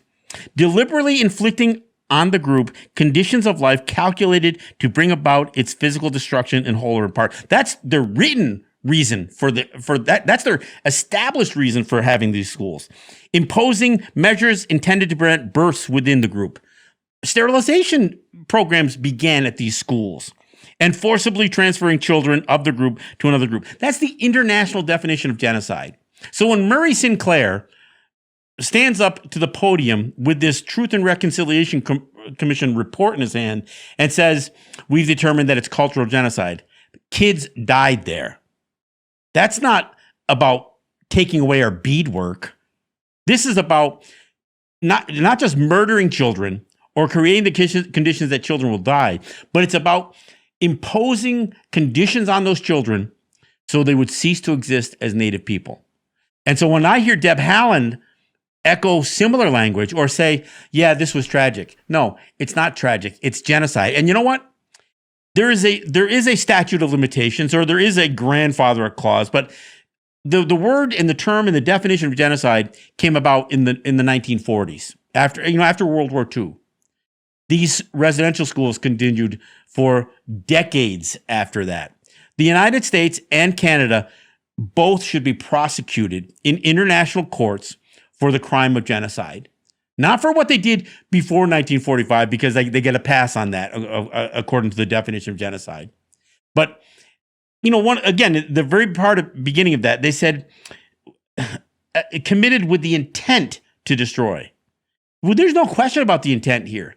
Deliberately inflicting on the group conditions of life calculated to bring about its physical destruction in whole or in part. That's the written reason for that. That's their established reason for having these schools. Imposing measures intended to prevent births within the group. Sterilization programs began at these schools. And forcibly transferring children of the group to another group. That's the international definition of genocide. So when Murray Sinclair stands up to the podium with this Truth and Reconciliation Commission report in his hand and says, we've determined that it's cultural genocide. Kids died there. That's not about taking away our beadwork. This is about not just murdering children or creating the conditions that children will die, but it's about imposing conditions on those children so they would cease to exist as Native people. And so when I hear Deb Haaland echo similar language or say, yeah, this was tragic. No, it's not tragic. It's genocide. And you know what? There is a statute of limitations, or there is a grandfather clause, but the word and the term and the definition of genocide came about in the 1940s after World War II. These residential schools continued for decades after that. The United States and Canada both should be prosecuted in international courts for the crime of genocide. Not for what they did before 1945, because they get a pass on that, according to the definition of genocide. But, the very beginning of that, they said, committed with the intent to destroy. Well, there's no question about the intent here.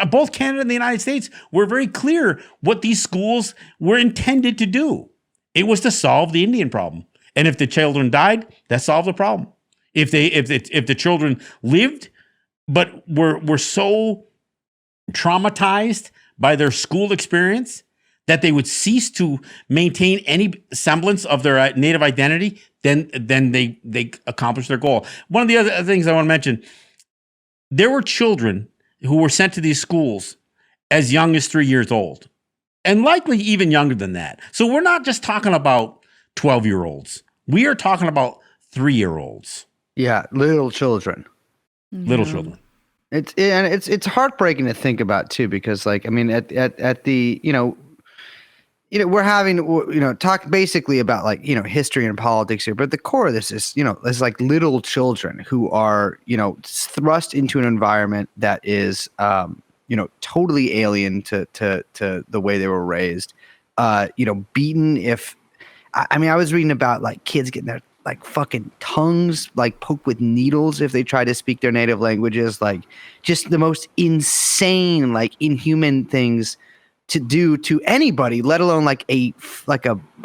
Both Canada and the United States were very clear what these schools were intended to do. It was to solve the Indian problem. And if the children died, that solved the problem. If the children lived, but were so traumatized by their school experience that they would cease to maintain any semblance of their Native identity, then they accomplished their goal. One of the other things I want to mention, there were children who were sent to these schools as young as 3 years old, and likely even younger than that. So we're not just talking about 12-year-olds. We are talking about 3-year-olds. Yeah, little children. Little children. It's heartbreaking to think about too, because at the we're having talk basically about history and politics here, but the core of this is is like little children who are thrust into an environment that is totally alien to the way they were raised, beaten. I was reading about kids getting their fucking tongues poked with needles if they try to speak their native languages, just the most insane inhuman things to do to anybody, let alone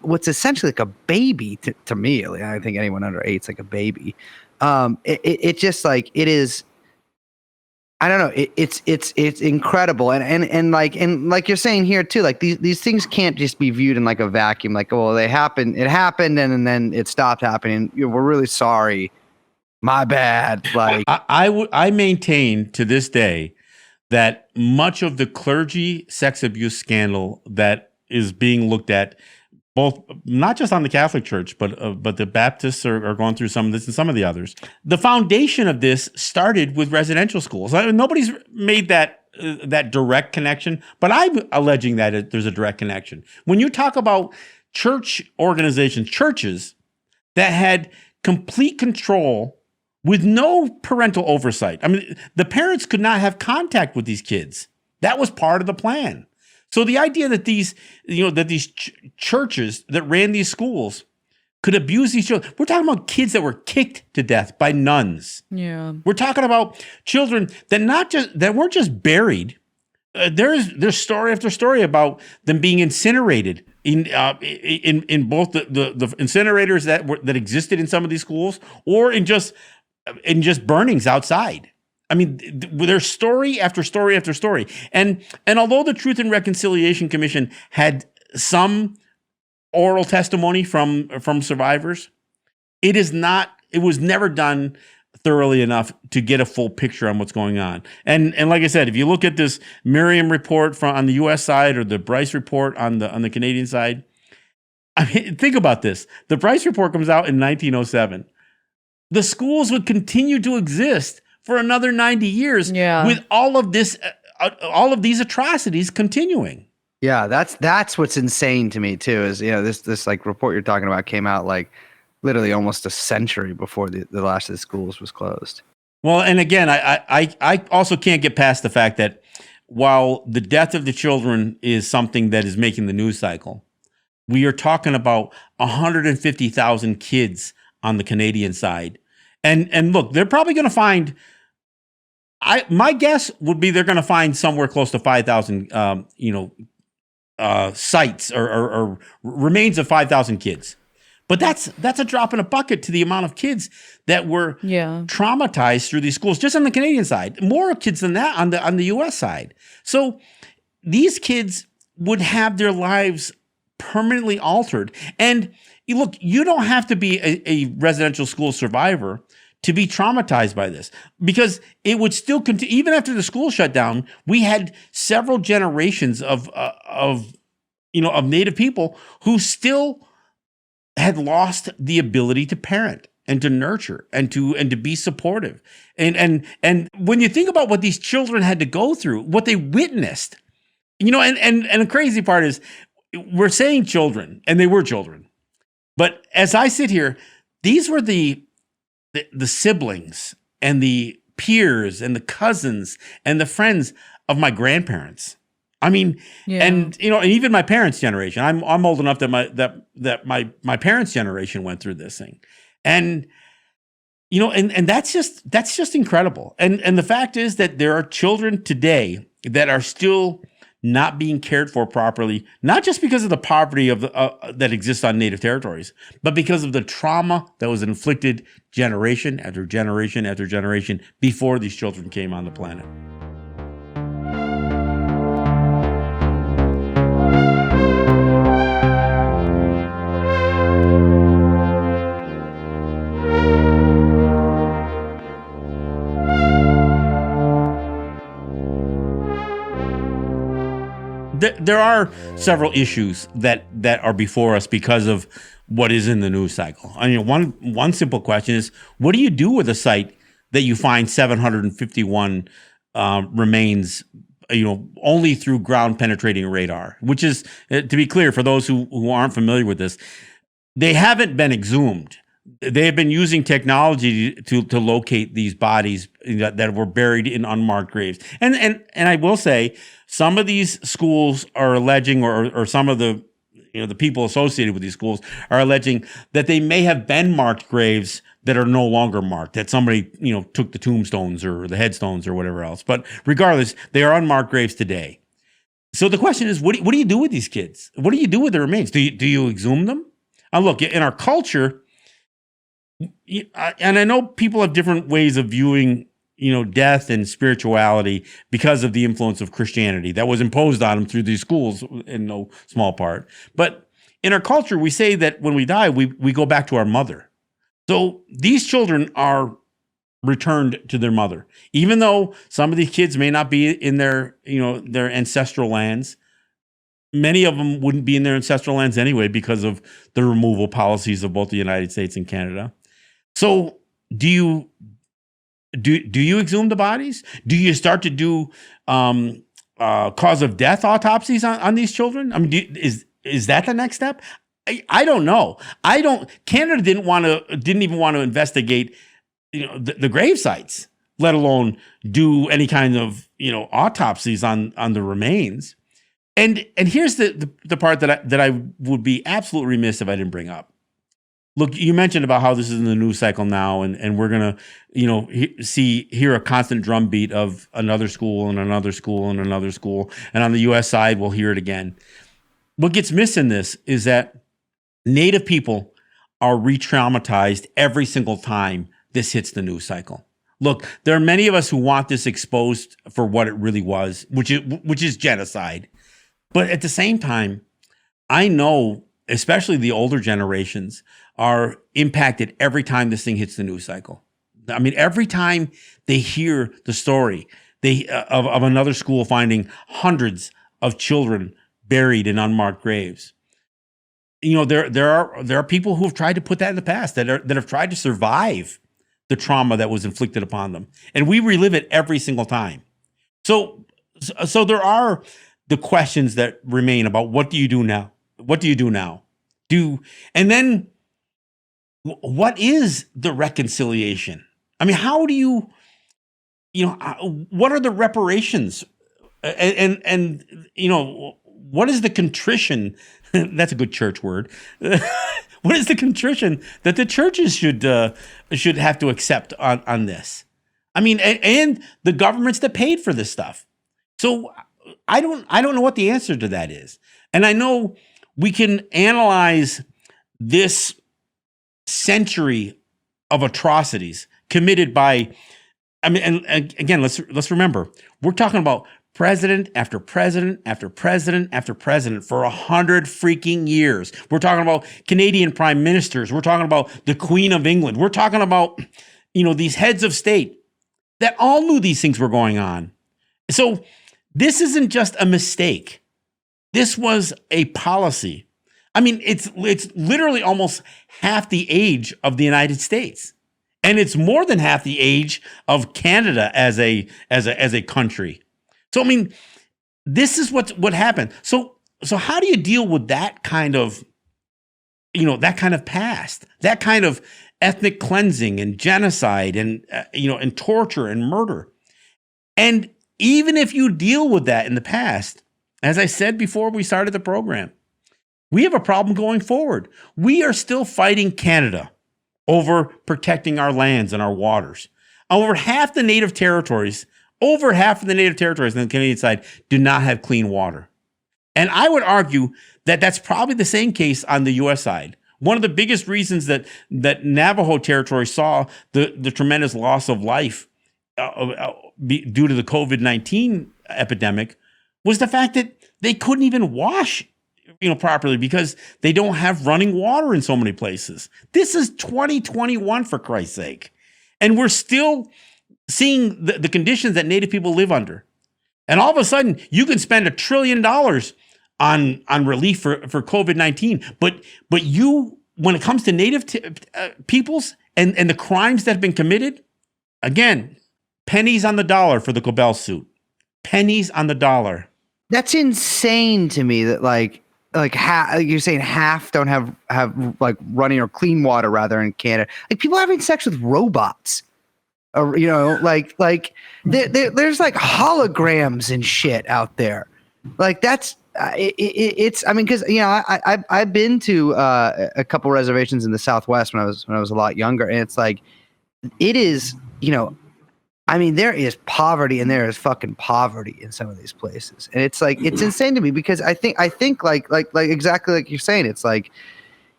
what's essentially a baby to me. I think anyone under 8's like a baby. It just it is. I don't know. It's incredible, and like you're saying here too. These things can't just be viewed in a vacuum. It happened, and then it stopped happening. We're really sorry. My bad. I maintain to this day that much of the clergy sex abuse scandal that is being looked at, both not just on the Catholic Church, but the Baptists are going through some of this and some of the others. The foundation of this started with residential schools. Nobody's made that direct connection, but I'm alleging that there's a direct connection. When you talk about church organizations, churches that had complete control with no parental oversight. I mean, the parents could not have contact with these kids. That was part of the plan. So the idea that these churches that ran these schools could abuse these children. We're talking about kids that were kicked to death by nuns. Yeah. We're talking about children that weren't just buried. There's story after story about them being incinerated in both the incinerators that existed in some of these schools, or in just burnings outside. I mean, there's story after story after story. And although the Truth and Reconciliation Commission had some oral testimony from survivors, it was never done thoroughly enough to get a full picture on what's going on. And like I said, if you look at this Merriam report on the U.S. side or the Bryce report on the Canadian side, I mean, think about this. The Bryce report comes out in 1907. The schools would continue to exist for another 90 years with all of these atrocities continuing. Yeah, that's what's insane to me too. Is this like report you're talking about came out like literally almost a century before the last of the schools was closed. Well, and again, I also can't get past the fact that while the death of the children is something that is making the news cycle, we are talking about 150,000 kids on the Canadian side. And look, they're probably going to find, my guess would be they're going to find somewhere close to 5,000, sites or remains of 5,000 kids. But that's a drop in a bucket to the amount of kids that were traumatized through these schools, just on the Canadian side. More kids than that on the U.S. side. So these kids would have their lives permanently altered. And look, you don't have to be a residential school survivor to be traumatized by this, because it would still continue. Even after the school shut down, we had several generations of Native people who still had lost the ability to parent and to nurture and to be supportive. And when you think about what these children had to go through, what they witnessed, and the crazy part is, we're saying children, and they were children. But as I sit here, these were the siblings and the peers and the cousins and the friends of my grandparents. I mean, and even my parents' generation. I'm old enough that my parents' generation went through this thing, and that's just incredible. And the fact is that there are children today that are still not being cared for properly, not just because of the poverty of that exists on Native territories, but because of the trauma that was inflicted generation after generation after generation before these children came on the planet. There are several issues that are before us because of what is in the news cycle. I mean, one simple question is, what do you do with a site that you find 751 remains, only through ground penetrating radar? Which is, to be clear, for those who aren't familiar with this, they haven't been exhumed. They have been using technology to locate these bodies that were buried in unmarked graves. And I will say, some of these schools are alleging, or some of the people associated with these schools are alleging that they may have been marked graves that are no longer marked, that somebody took the tombstones or the headstones or whatever else. But regardless, they are unmarked graves today. So the question is, what do you do with these kids? What do you do with their remains? Do you exhume them? Look, in our culture, and I know people have different ways of viewing death and spirituality because of the influence of Christianity that was imposed on them through these schools in no small part. But in our culture, we say that when we die, we go back to our mother. So these children are returned to their mother, even though some of these kids may not be in their ancestral lands. Many of them wouldn't be in their ancestral lands anyway because of the removal policies of both the United States and Canada. So do you exhume the bodies? Do you start to do cause of death autopsies on these children? I mean, is that the next step? I don't know. Canada didn't even want to investigate the grave sites, let alone do any kind of autopsies on the remains. And here's the part that I would be absolutely remiss if I didn't bring up. Look, you mentioned about how this is in the news cycle now, and we're gonna, hear a constant drumbeat of another school and another school and another school, and on the U.S. side, we'll hear it again. What gets missed in this is that Native people are re-traumatized every single time this hits the news cycle. Look, there are many of us who want this exposed for what it really was, which is genocide. But at the same time, I know, especially the older generations, are impacted every time this thing hits the news cycle. I mean, every time they hear the story of another school finding hundreds of children buried in unmarked graves, there are people who have tried to put that in the past that have tried to survive the trauma that was inflicted upon them, and we relive it every single time. So there are the questions that remain about what do you do now? What do you do now? And then what is the reconciliation? I mean, how do you what are the reparations? And what is the contrition? That's a good church word. What is the contrition that the churches should have to accept on this? I mean, and the governments that paid for this stuff. So I don't know what the answer to that is. And I know we can analyze this century of atrocities committed by, I mean, and again, let's remember, we're talking about president after president after president after president for 100 freaking years. We're talking about Canadian prime ministers. We're talking about the Queen of England. We're talking about, these heads of state that all knew these things were going on. So this isn't just a mistake. This was a policy. I mean, it's literally almost half the age of the United States. And it's more than half the age of Canada as a country. So I mean, this is what happened. So how do you deal with that kind of, that kind of past, that kind of ethnic cleansing and genocide and and torture and murder? And even if you deal with that in the past, as I said before we started the program, we have a problem going forward. We are still fighting Canada over protecting our lands and our waters. Over half the native territories on the Canadian side do not have clean water. And I would argue that that's probably the same case on the U.S. side. One of the biggest reasons that Navajo territory saw the tremendous loss of life due to the COVID-19 epidemic was the fact that they couldn't even wash properly because they don't have running water in so many places. This is 2021, for Christ's sake. And we're still seeing the conditions that Native people live under. And all of a sudden, you can spend $1 trillion on relief for COVID-19. But you, when it comes to Native peoples and the crimes that have been committed, again, pennies on the dollar for the Cobell suit. Pennies on the dollar. That's insane to me that you're saying half don't have like running or clean water rather in Canada. Like people having sex with robots, or there's like holograms and shit out there. Like that's it's. I mean, because I've been to a couple reservations in the Southwest when I was a lot younger, and it's like it is. I mean, there is poverty and there is fucking poverty in some of these places. And it's like, it's insane to me because I think like exactly like you're saying, it's like,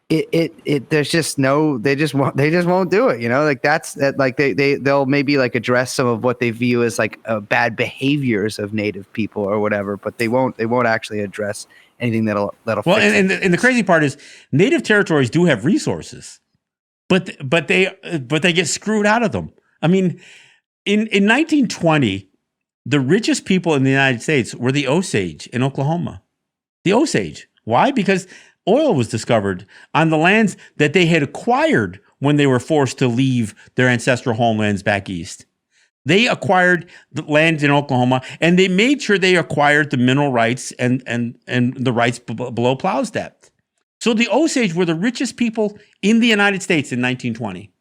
there's just they just won't do it. Like that's like they'll maybe like address some of what they view as like bad behaviors of Native people or whatever, but they won't actually address anything that'll well, fix and the crazy part is Native territories do have resources, but they get screwed out of them. I mean, In 1920, the richest people in the United States were the Osage in Oklahoma. The Osage. Why? Because oil was discovered on the lands that they had acquired when they were forced to leave their ancestral homelands back east. They acquired the land in Oklahoma, and they made sure they acquired the mineral rights and the rights below plow's depth. So the Osage were the richest people in the United States in 1920.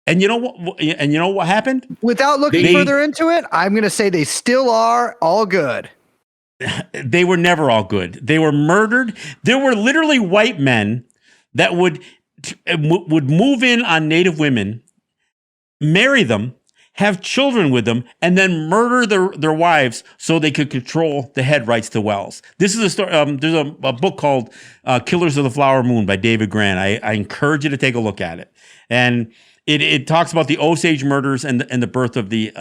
And you know what? And you know what happened? Without looking further into it, I'm going to say they still are all good. They were never all good. They were murdered. There were literally white men that would move in on Native women, marry them, have children with them, and then murder their wives so they could control the head rights to wells. This is a story. There's a book called "Killers of the Flower Moon" by David Grant. I encourage you to take a look at it. And it talks about the Osage murders and the birth of the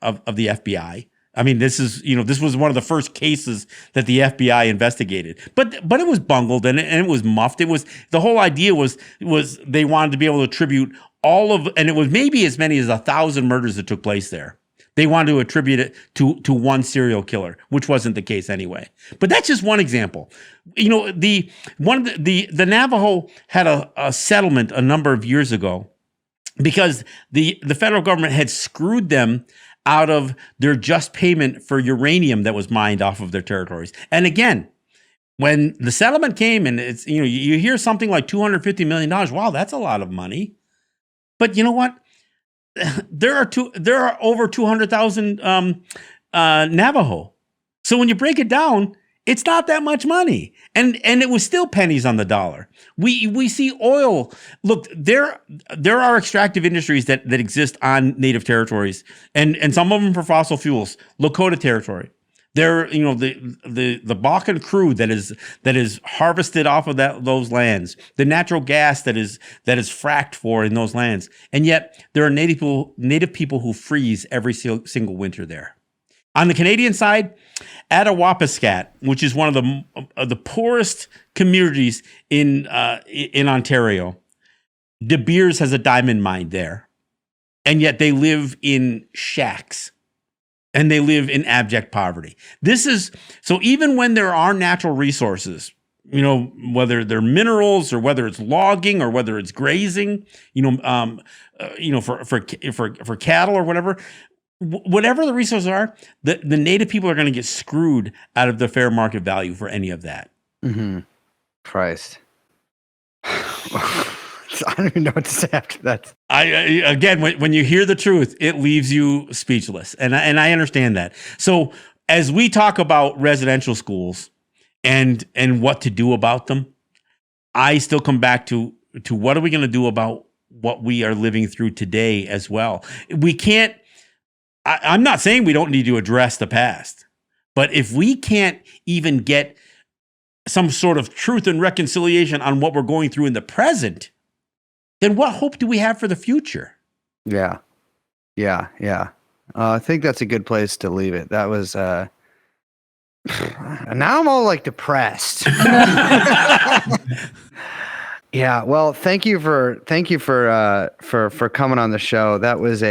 FBI. I mean, this was one of the first cases that the FBI investigated, but it was bungled and it was muffed. It was, the whole idea was they wanted to be able to attribute and it was maybe as many as 1,000 murders that took place there. They wanted to attribute it to one serial killer, which wasn't the case anyway. But that's just one example. The Navajo had a settlement a number of years ago because the federal government had screwed them out of their just payment for uranium that was mined off of their territories. And again, when the settlement came, and it's you hear something like $250 million. Wow, that's a lot of money. But you know what? There are over 200,000 Navajo. So when you break it down, it's not that much money, and it was still pennies on the dollar. We see oil. Look, there are extractive industries that exist on native territories, and some of them for fossil fuels. Lakota territory. There, the Bakken crude that is harvested off of those lands, the natural gas that is fracked for in those lands, and yet there are native people who freeze every single winter there. On the Canadian side, Attawapiskat, which is one of the poorest communities in Ontario, De Beers has a diamond mine there, and yet they live in shacks. And they live in abject poverty. So even when there are natural resources, whether they're minerals or whether it's logging or whether it's grazing, for cattle or whatever the resources are, the native people are going to get screwed out of the fair market value for any of that. Mm-hmm. Christ. I don't even know what to say after that. Again, when you hear the truth, it leaves you speechless, and I understand that. So as we talk about residential schools and what to do about them, I still come back to what are we going to do about what we are living through today as well. We can't. I'm not saying we don't need to address the past, but if we can't even get some sort of truth and reconciliation on what we're going through in the present, then what hope do we have for the future? Yeah. I think that's a good place to leave it. That was, now I'm all like depressed. Yeah. Well, thank you for coming on the show. That was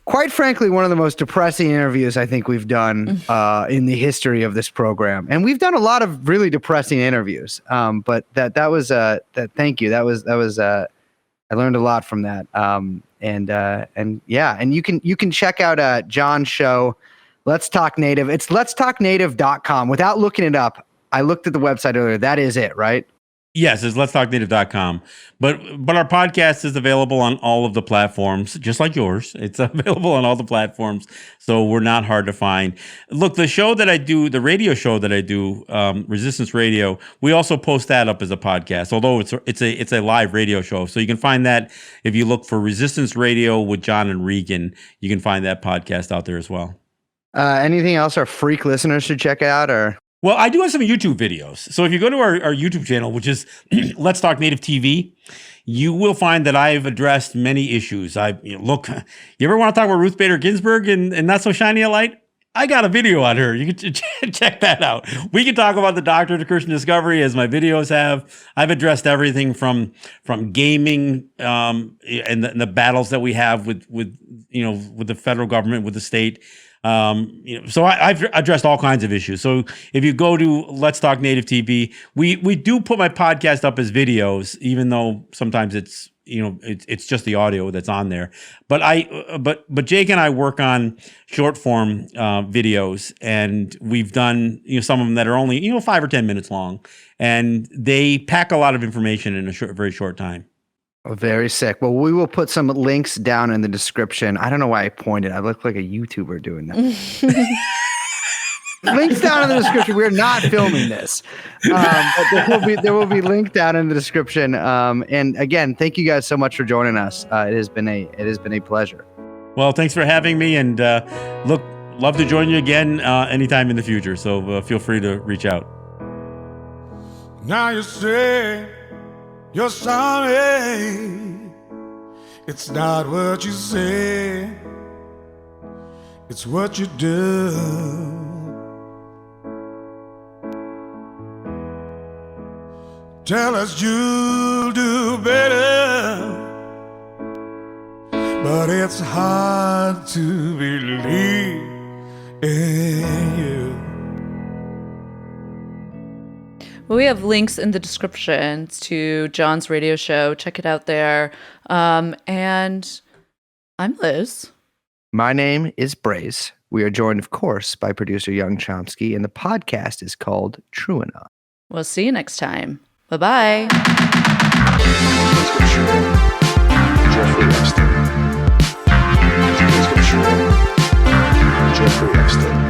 quite frankly, one of the most depressing interviews I think we've done in the history of this program. And we've done a lot of really depressing interviews. But that was thank you. That was I learned a lot from that. And you can check out John's show, Let's Talk Native. It's letstalknative.com. Without looking it up, I looked at the website earlier. That is it, right? Yes, it's letstalknative.com. But our podcast is available on all of the platforms, just like yours. It's available on all the platforms, so we're not hard to find. Look, the show that I do, the radio show that I do, Resistance Radio, we also post that up as a podcast, although it's a live radio show. So you can find that if you look for Resistance Radio with John and Regan, you can find that podcast out there as well. Anything else our freak listeners should check out, or? Well, I do have some YouTube videos. So if you go to our YouTube channel, which is Let's Talk Native TV, you will find that I've addressed many issues. Look, you ever want to talk about Ruth Bader Ginsburg and Not So Shiny a Light? I got a video on her. You can check that out. We can talk about the Doctrine of Christian Discovery, as my videos have. I've addressed everything from gaming and the battles that we have with the federal government, with the state. So I've addressed all kinds of issues. So if you go to Let's Talk Native TV, we do put my podcast up as videos, even though sometimes it's just the audio that's on there. But Jake and I work on short form videos, and we've done some of them that are only 5 or 10 minutes long, and they pack a lot of information in a very short time. Very sick. Well, we will put some links down in the description. I don't know why I pointed. I look like a YouTuber doing that. Links down in the description. We're not filming this. But there will be linked down in the description. And again, thank you guys so much for joining us. It has been a pleasure. Well, thanks for having me. And love to join you again anytime in the future. So feel free to reach out. Now you say you're sorry. It's not what you say, it's what you do. Tell us you'll do better but it's hard to believe in you. We have links in the description to John's radio show. Check it out there. And I'm Liz. My name is Brace. We are joined, of course, by producer Young Chomsky, and the podcast is called TrueAnon. We'll see you next time. Bye-bye. Jeffrey Epstein.